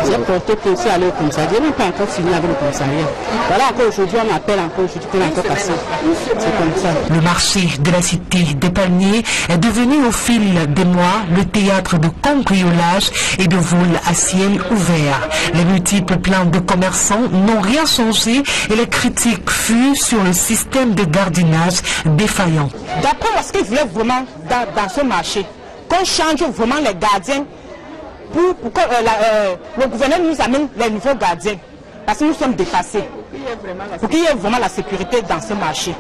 J'ai porté pour aussi aller au commissariat. Je n'ai même pas encore fini avec le commissariat. Voilà, encore aujourd'hui, on m'appelle encore aujourd'hui pour encore passer. C'est comme ça. Le marché de la Cité des Palmiers est devenu au fil des mois le théâtre de cambriolage et de vols à ciel ouvert. Les multiples plaintes de commerçants n'ont rien changé et les critiques fuient sur le système de gardiennage défaillant. D'après moi, ce qu'ils voulaient vraiment dans ce marché, qu'on change vraiment les gardiens pour que le gouvernement nous amène les nouveaux gardiens. Parce que nous sommes dépassés. Pour qu'il y ait vraiment la sécurité dans ce marché.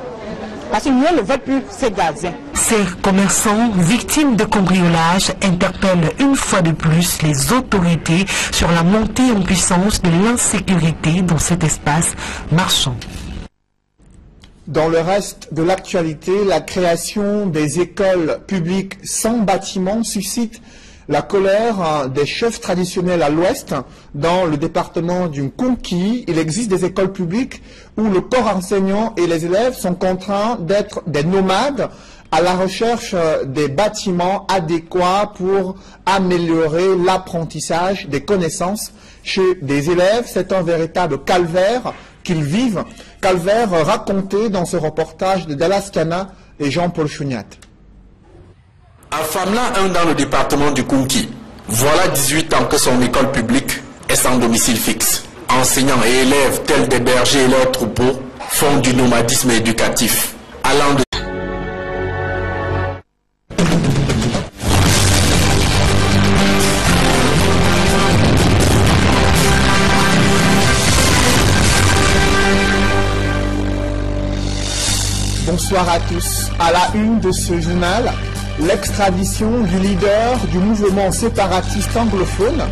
Parce que nous ne veulent plus ces gardiens. Ces commerçants victimes de cambriolage interpellent une fois de plus les autorités sur la montée en puissance de l'insécurité dans cet espace marchand. Dans le reste de l'actualité, la création des écoles publiques sans bâtiment suscite la colère des chefs traditionnels à l'ouest. Dans le département du Nkunki, il existe des écoles publiques où le corps enseignant et les élèves sont contraints d'être des nomades à la recherche des bâtiments adéquats pour améliorer l'apprentissage des connaissances chez des élèves. C'est un véritable calvaire qu'ils vivent. Calvaire raconté dans ce reportage de Dallas Kana et Jean-Paul Chouniat. À Famla 1 dans le département du Kunki, voilà 18 ans que son école publique est sans domicile fixe. Enseignants et élèves tels des bergers et leurs troupeaux font du nomadisme éducatif, allant de Bonsoir à tous. À la une de ce journal, l'extradition du leader du mouvement séparatiste anglophone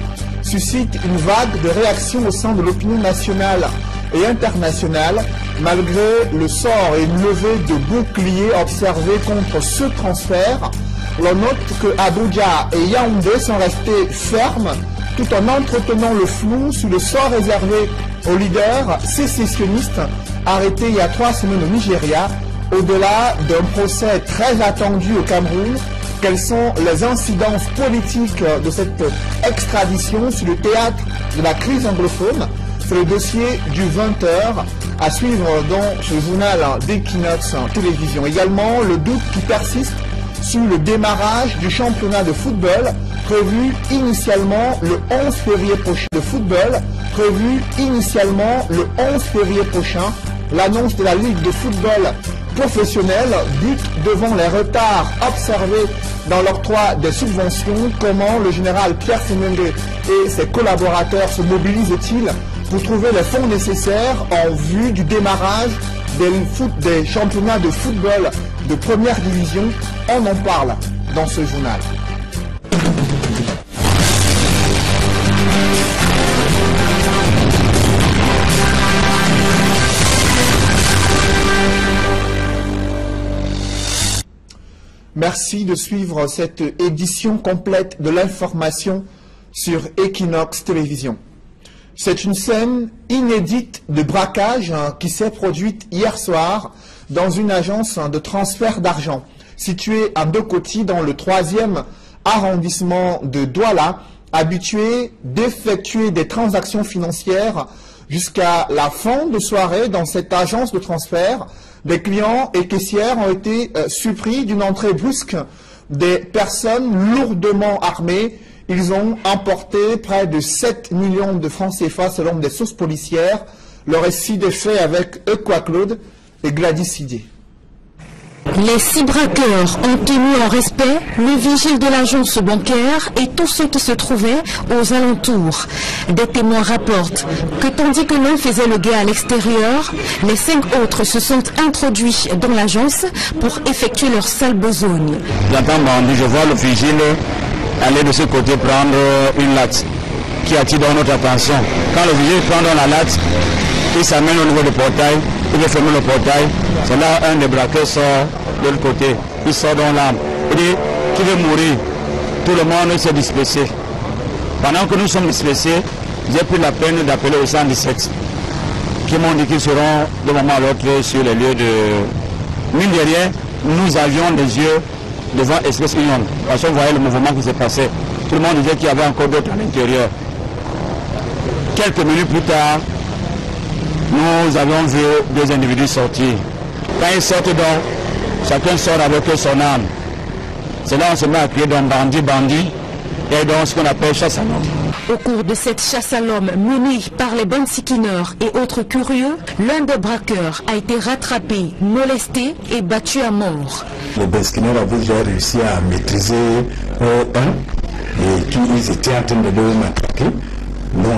suscite une vague de réactions au sein de l'opinion nationale et internationale, malgré le sort et une levée de boucliers observés contre ce transfert. L'on note que Abuja et Yaoundé sont restés fermes tout en entretenant le flou sur le sort réservé aux leaders sécessionnistes arrêtés il y a 3 semaines au Nigeria, au-delà d'un procès très attendu au Cameroun. Quelles sont les incidences politiques de cette extradition sur le théâtre de la crise anglophone? C'est le dossier du 20h à suivre dans ce journal d'Equinox Télévision. Également, le doute qui persiste sur le démarrage du championnat de football prévu initialement le 11 février prochain. L'annonce de la Ligue de football professionnel bute devant les retards observés dans l'octroi des subventions. Comment le général Pierre Semengue et ses collaborateurs se mobilisent-ils pour trouver les fonds nécessaires en vue du démarrage des championnats de football de première division? On en parle dans ce journal. Merci de suivre cette édition complète de l'information sur Equinox Télévision. C'est une scène inédite de braquage qui s'est produite hier soir dans une agence de transfert d'argent située à Dokoti dans le 3e arrondissement de Douala, habitué d'effectuer des transactions financières jusqu'à la fin de soirée dans cette agence de transfert. Des clients et caissières ont été surpris d'une entrée brusque des personnes lourdement armées. Ils ont emporté près de 7 millions de francs CFA selon des sources policières. Le récit des faits avec Equa Claude et Gladys Sidier. Les 6 braqueurs ont tenu en respect le vigile de l'agence bancaire et tous ceux qui se trouvaient aux alentours. Des témoins rapportent que tandis que l'un faisait le guet à l'extérieur, les 5 autres se sont introduits dans l'agence pour effectuer leur sale besogne. J'entends bandit, je vois le vigile aller de ce côté prendre une latte qui attire notre attention. Quand le vigile prend dans la latte, il s'amène au niveau du portail, il veut fermer le portail. C'est là un des braqueurs sort de l'autre côté. Il sort dans l'arme. Il dit qu'il veut mourir. Tout le monde s'est dispersé. Pendant que nous sommes dispersés, j'ai pris la peine d'appeler au 117 qui m'ont dit qu'ils seront de moment à l'autre sur les lieux de... Mine de rien, nous avions des yeux devant Express Union. Parce qu'on voyait le mouvement qui s'est passé. Tout le monde disait qu'il y avait encore d'autres à l'intérieur. Quelques minutes plus tard, nous avons vu 2 individus sortir. Quand ils sortent donc, chacun sort avec son arme. C'est là qu'on se met à crier donc bandit, bandit, et donc ce qu'on appelle chasse à l'homme. Au cours de cette chasse à l'homme menée par les bandes sikineurs et autres curieux, l'un des braqueurs a été rattrapé, molesté et battu à mort. Les banditineurs avaient déjà réussi à maîtriser un et qu'ils étaient en train de le matraquer. Bon,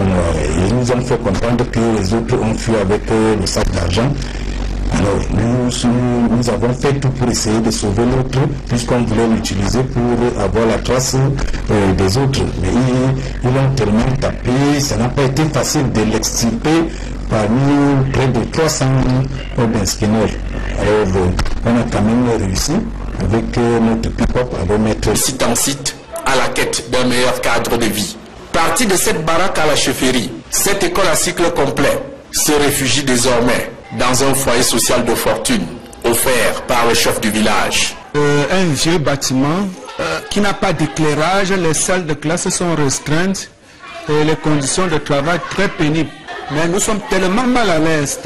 ils nous ont fait comprendre que les autres ont fui avec le sac d'argent. Alors, nous avons fait tout pour essayer de sauver l'autre, puisqu'on voulait l'utiliser pour avoir la trace des autres. Mais ils ont tellement tapé, ça n'a pas été facile de l'extirper parmi près de 300 banditineurs. Alors, on a quand même réussi avec notre pick-up à remettre... Site en site, à la quête d'un meilleur cadre de vie. Parti de cette baraque à la chefferie, cette école à cycle complet se réfugie désormais dans un foyer social de fortune offert par le chef du village. Un vieux bâtiment qui n'a pas d'éclairage, les salles de classe sont restreintes et les conditions de travail très pénibles. Mais nous sommes tellement mal à l'aise,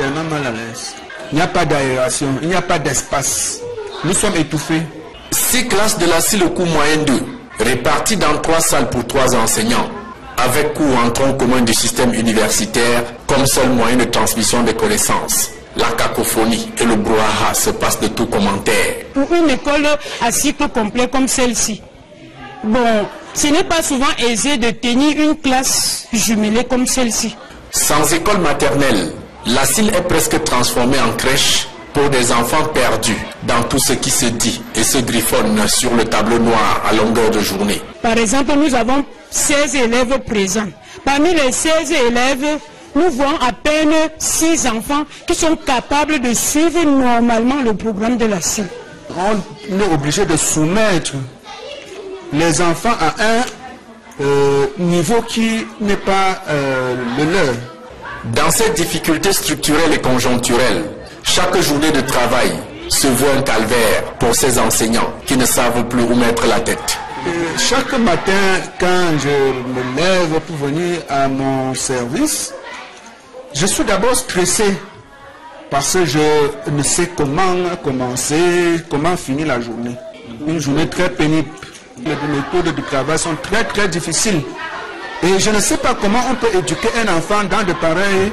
Il n'y a pas d'aération, il n'y a pas d'espace. Nous sommes étouffés. 6 classes de la Silekou moyenne 2, réparties dans 3 salles pour 3 enseignants, avec cours en tronc commun du système universitaire comme seul moyen de transmission des connaissances. La cacophonie et le brouhaha se passent de tout commentaire. Pour une école à cycle complet comme celle-ci, bon, ce n'est pas souvent aisé de tenir une classe jumelée comme celle-ci. Sans école maternelle, la Sile est presque transformée en crèche pour des enfants perdus dans tout ce qui se dit et se griffonne sur le tableau noir à longueur de journée. Par exemple, nous avons 16 élèves présents. Parmi les 16 élèves, nous voyons à peine 6 enfants qui sont capables de suivre normalement le programme de la CIE. On est obligé de soumettre les enfants à un niveau qui n'est pas le leur. Dans cette difficulté structurelle et conjoncturelle, chaque journée de travail se voit un calvaire pour ces enseignants qui ne savent plus où mettre la tête. Chaque matin, quand je me lève pour venir à mon service, je suis d'abord stressé parce que je ne sais comment commencer, comment finir la journée. Une journée très pénible. Les méthodes de travail sont très difficiles. Et je ne sais pas comment on peut éduquer un enfant dans de pareilles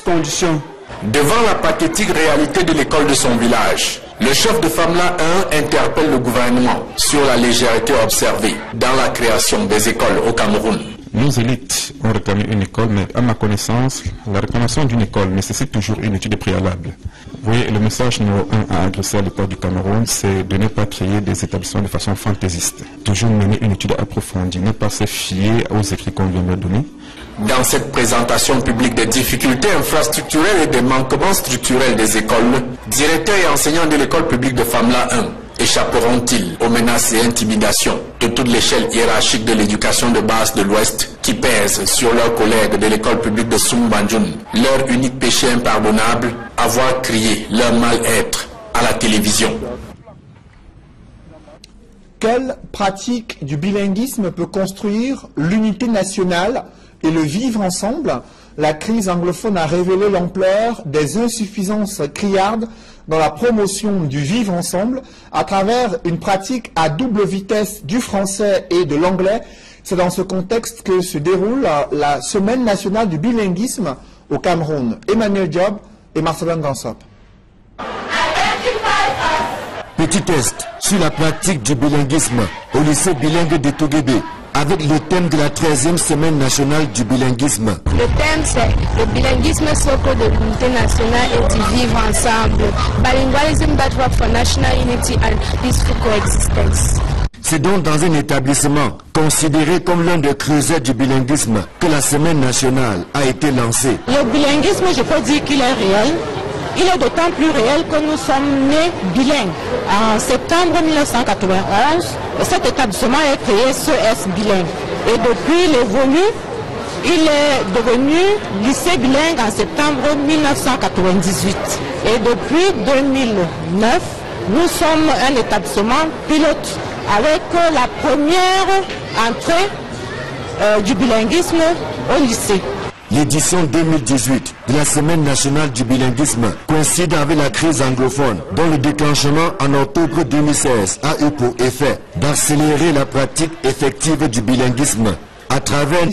conditions. Devant la pathétique réalité de l'école de son village, le chef de FAMLA 1 interpelle le gouvernement sur la légèreté observée dans la création des écoles au Cameroun. Nos élites ont réclamé une école, mais à ma connaissance, la réclamation d'une école nécessite toujours une étude préalable. Vous voyez, le message numéro 1 à adresser à l'État du Cameroun, c'est de ne pas créer des établissements de façon fantaisiste. Toujours mener une étude approfondie, ne pas se fier aux écrits qu'on vient de donner. Dans cette présentation publique des difficultés infrastructurelles et des manquements structurels des écoles, directeurs et enseignants de l'école publique de FAMLA 1 échapperont-ils aux menaces et intimidations de toute l'échelle hiérarchique de l'éducation de base de l'Ouest qui pèsent sur leurs collègues de l'école publique de Soumbanjoun, leur unique péché impardonnable, avoir crié leur mal-être à la télévision? Quelle pratique du bilinguisme peut construire l'unité nationale et le vivre ensemble? La crise anglophone a révélé l'ampleur des insuffisances criardes dans la promotion du vivre ensemble à travers une pratique à double vitesse du français et de l'anglais. C'est dans ce contexte que se déroule la Semaine nationale du bilinguisme au Cameroun. Emmanuel Diop et Marcelin Gansop. Petit test sur la pratique du bilinguisme au lycée bilingue de Toguébé, avec le thème de la 13e semaine nationale du bilinguisme. Le thème c'est le bilinguisme socle de l'unité nationale et du vivre ensemble. Bilingualism bedrock for national unity and peaceful coexistence. C'est donc dans un établissement considéré comme l'un des creusets du bilinguisme que la semaine nationale a été lancée. Le bilinguisme, je peux dire qu'il est réel. Il est d'autant plus réel que nous sommes nés bilingues. En septembre 1991, cet établissement est créé CES bilingue. Et depuis l'évolu, il est devenu lycée bilingue en septembre 1998. Et depuis 2009, nous sommes un établissement pilote avec la première entrée du bilinguisme au lycée. L'édition 2018 de la Semaine nationale du bilinguisme coïncide avec la crise anglophone, dont le déclenchement en octobre 2016 a eu pour effet d'accélérer la pratique effective du bilinguisme à travers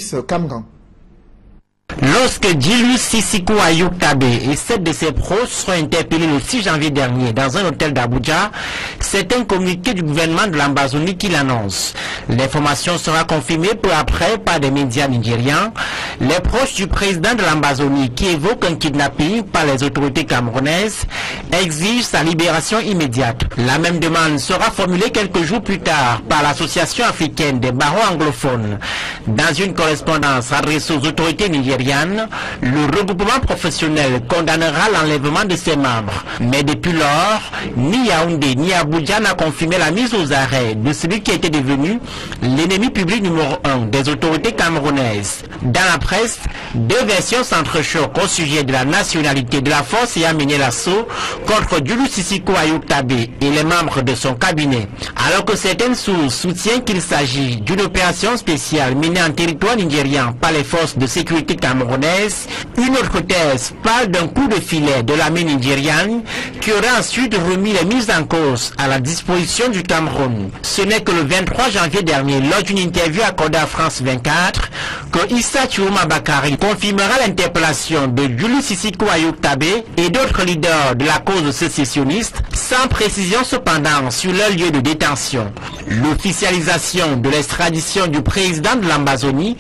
Lorsque Djilou Sissiko Ayuk Tabe et 7 de ses proches seront interpellés le 6 janvier dernier dans un hôtel d'Abuja, c'est un communiqué du gouvernement de l'Ambazonie qui l'annonce. L'information sera confirmée peu après par des médias nigérians. Les proches du président de l'Ambazonie qui évoquent un kidnapping par les autorités camerounaises exigent sa libération immédiate. La même demande sera formulée quelques jours plus tard par l'Association africaine des barreaux anglophones. Dans une correspondance adressée aux autorités nigérianes, le regroupement professionnel condamnera l'enlèvement de ses membres. Mais depuis lors, ni Yaoundé ni Abuja n'a confirmé la mise aux arrêts de celui qui était devenu l'ennemi public numéro 1 des autorités camerounaises. Dans la presse, deux versions s'entrechoquent au sujet de la nationalité de la force ayant mené l'assaut contre Djilou Sissiko Ayuk Tabe et les membres de son cabinet. Alors que certaines sources soutiennent qu'il s'agit d'une opération spéciale menée en territoire nigérian par les forces de sécurité camerounaises, une autre thèse parle d'un coup de filet de l'armée nigériane qui aurait ensuite remis les mises en cause à la disposition du Cameroun. Ce n'est que le 23 janvier dernier, lors d'une interview accordée à France 24, que Issa Chiouma Bakari confirmera l'interpellation de Djilou Sissiko Ayuk Tabe et d'autres leaders de la cause sécessionniste, sans précision cependant sur leur lieu de détention. L'officialisation de l'extradition du président de l'Ambazonie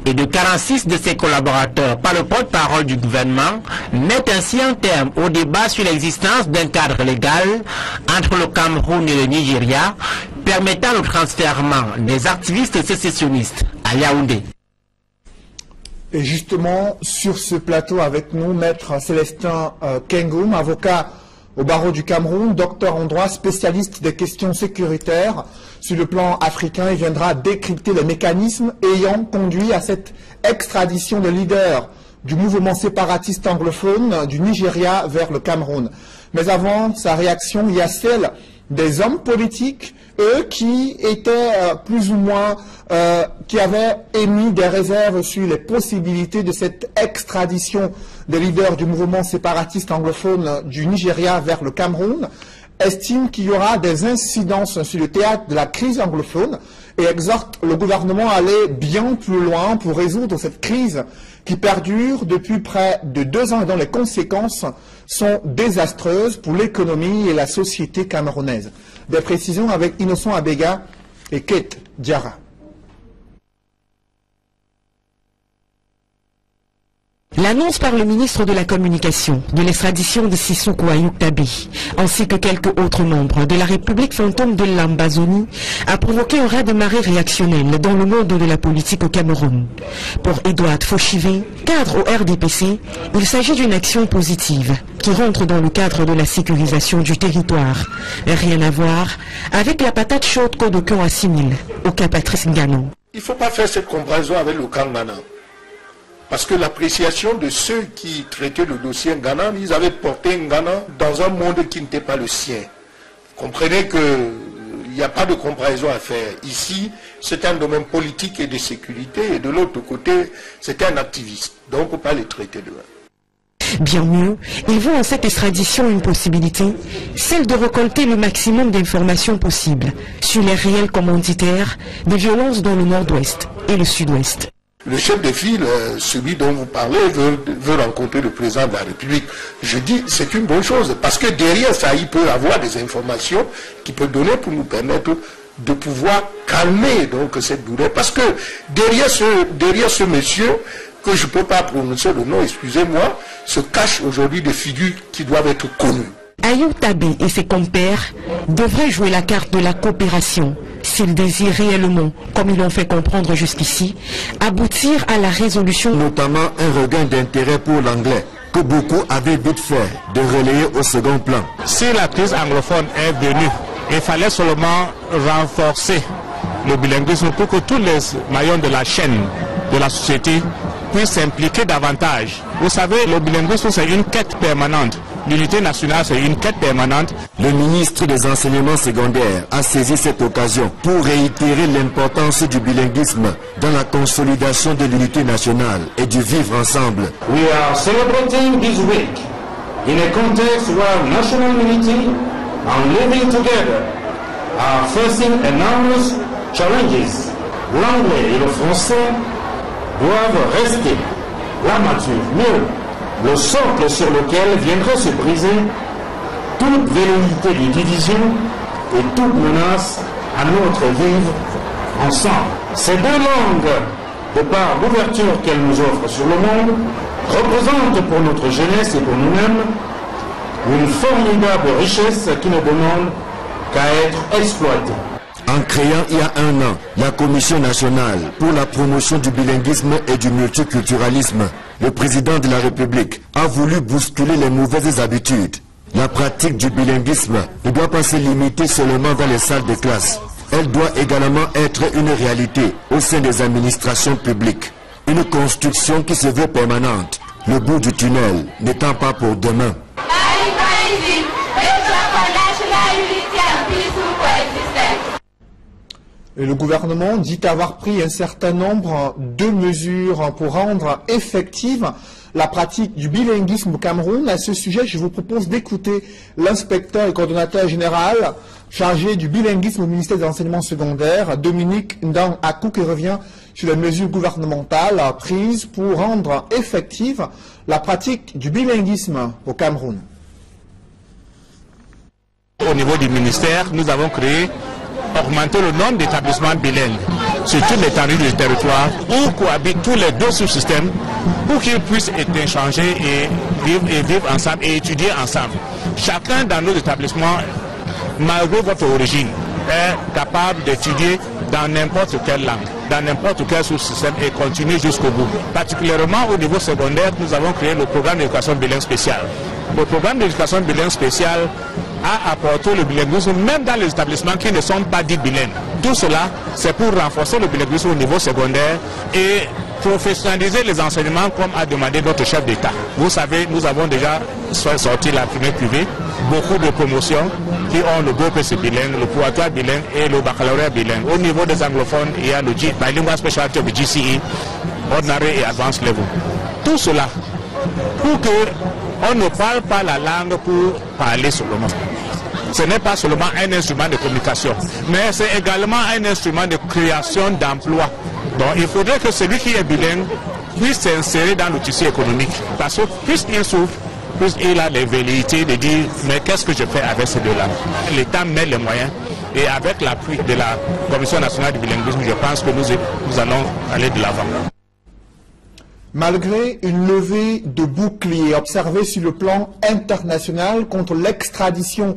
et de 46 de ses collaborateurs par le porte-parole du gouvernement met ainsi un terme au débat sur l'existence d'un cadre légal entre le Cameroun et le Nigeria permettant le transfèrement des activistes sécessionnistes à Yaoundé. Et justement, sur ce plateau avec nous, Maître Célestin Kengoum, avocat au barreau du Cameroun, docteur en droit, spécialiste des questions sécuritaires sur le plan africain. Il viendra décrypter les mécanismes ayant conduit à cette extradition des leaders du mouvement séparatiste anglophone du Nigeria vers le Cameroun. Mais avant sa réaction, il y a celle des hommes politiques, eux qui étaient plus ou moins, qui avaient émis des réserves sur les possibilités de cette extradition des leaders du mouvement séparatiste anglophone du Nigeria vers le Cameroun, estiment qu'il y aura des incidences sur le théâtre de la crise anglophone et exhortent le gouvernement à aller bien plus loin pour résoudre cette crise qui perdure depuis près de 2 ans et dont les conséquences sont désastreuses pour l'économie et la société camerounaise. Des précisions avec Innocent Abega et Kate Diarra. L'annonce par le ministre de la Communication de l'extradition de Sissoko Ayuk Tabé, ainsi que quelques autres membres de la République fantôme de l'Ambazonie, a provoqué un raz-de-marée réactionnel dans le monde de la politique au Cameroun. Pour Edouard Fauchivé, cadre au RDPC, il s'agit d'une action positive qui rentre dans le cadre de la sécurisation du territoire. Rien à voir avec la patate chaude qu'Odokon assimile au cas Patrice Nganou. Il ne faut pas faire cette comparaison avec le camp Ghana. Parce que l'appréciation de ceux qui traitaient le dossier Ghana, ils avaient porté Ghana dans un monde qui n'était pas le sien. Vous comprenez qu'il n'y a pas de comparaison à faire. Ici, c'est un domaine politique et de sécurité, et de l'autre côté, c'est un activiste. Donc, on ne peut pas les traiter de même. Bien mieux, ils voient en cette extradition une possibilité, celle de récolter le maximum d'informations possibles sur les réels commanditaires des violences dans le nord-ouest et le sud-ouest. Le chef de file, celui dont vous parlez, veut rencontrer le président de la République. Je dis, c'est une bonne chose, parce que derrière ça, il peut avoir des informations qui peuvent donner pour nous permettre de pouvoir calmer donc cette douleur. Parce que derrière ce monsieur, que je ne peux pas prononcer le nom, excusez-moi, se cachent aujourd'hui des figures qui doivent être connues. Ayuk Tabé et ses compères devraient jouer la carte de la coopération s'ils désirent réellement, comme ils l'ont fait comprendre jusqu'ici, aboutir à la résolution. Notamment un regain d'intérêt pour l'anglais, que beaucoup avaient vite fait de relayer au second plan. Si la crise anglophone est venue, il fallait seulement renforcer le bilinguisme pour que tous les maillons de la chaîne de la société puissent s'impliquer davantage. Vous savez, le bilinguisme, c'est une quête permanente. L'unité nationale, c'est une quête permanente. Le ministre des enseignements secondaires a saisi cette occasion pour réitérer l'importance du bilinguisme dans la consolidation de l'unité nationale et du vivre ensemble. We are celebrating this week in a context where national unity and living together are facing enormous challenges. L'anglais et le français doivent rester l'armature, mieux, le socle sur lequel viendrait se briser toute velléité de division et toute menace à notre vivre ensemble. Ces 2 langues, de par l'ouverture qu'elles nous offrent sur le monde, représentent pour notre jeunesse et pour nous-mêmes une formidable richesse qui ne demande qu'à être exploitée. En créant il y a 1 an la Commission nationale pour la promotion du bilinguisme et du multiculturalisme, le président de la République a voulu bousculer les mauvaises habitudes. La pratique du bilinguisme ne doit pas se limiter seulement dans les salles de classe. Elle doit également être une réalité au sein des administrations publiques. Une construction qui se veut permanente, le bout du tunnel n'étant pas pour demain. Et le gouvernement dit avoir pris un certain nombre de mesures pour rendre effective la pratique du bilinguisme au Cameroun. À ce sujet, je vous propose d'écouter l'inspecteur et coordonnateur général chargé du bilinguisme au ministère des enseignements secondaires, Dominique Ndang Akou, qui revient sur les mesures gouvernementales prises pour rendre effective la pratique du bilinguisme au Cameroun. Au niveau du ministère, nous avons augmenter le nombre d'établissements bilingues sur toute l'étendue du territoire où cohabitent tous les 2 sous-systèmes pour qu'ils puissent échanger et vivre ensemble et étudier ensemble. Chacun dans nos établissements, malgré votre origine, est capable d'étudier dans n'importe quelle langue, dans n'importe quel sous-système et continuer jusqu'au bout. Particulièrement au niveau secondaire, nous avons créé le programme d'éducation bilingue spéciale. Le programme d'éducation bilingue spéciale a apporté le bilinguisme même dans les établissements qui ne sont pas dits bilingues. Tout cela, c'est pour renforcer le bilinguisme au niveau secondaire et professionnaliser les enseignements comme a demandé notre chef d'État. Vous savez, nous avons déjà sorti la première cuvée, beaucoup de promotions qui ont le BPC bilingue, le poitoire bilingue et le baccalauréat bilingue. Au niveau des anglophones, il y a le Bilingual Specialty of GCE, Ordinary et Advanced Level. Tout cela pour qu'on ne parle pas la langue pour parler seulement. Ce n'est pas seulement un instrument de communication, mais c'est également un instrument de création d'emplois. Donc il faudrait que celui qui est bilingue puisse s'insérer dans le tissu économique. Parce que plus il souffre, plus il a les velléités de dire mais qu'est-ce que je fais avec ces deux langues. L'État met les moyens et avec l'appui de la Commission nationale du bilinguisme, je pense que nous allons aller de l'avant. Malgré une levée de boucliers observée sur le plan international contre l'extradition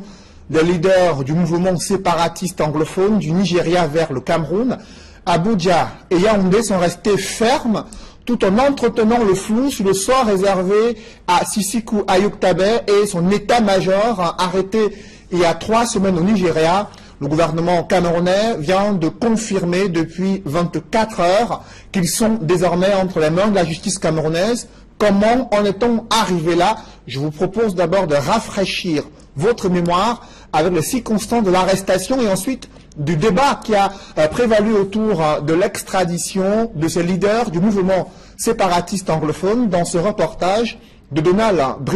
des leaders du mouvement séparatiste anglophone du Nigeria vers le Cameroun, Abuja et Yaoundé sont restés fermes tout en entretenant le flou sur le sort réservé à Sisiku Ayuk Tabe et son état-major arrêté il y a 3 semaines au Nigeria. Le gouvernement camerounais vient de confirmer depuis 24 heures qu'ils sont désormais entre les mains de la justice camerounaise. Comment en est-on arrivé là? Je vous propose d'abord de rafraîchir votre mémoire avec les circonstances de l'arrestation et ensuite du débat qui a prévalu autour de l'extradition de ces leaders du mouvement séparatiste anglophone dans ce reportage de Donald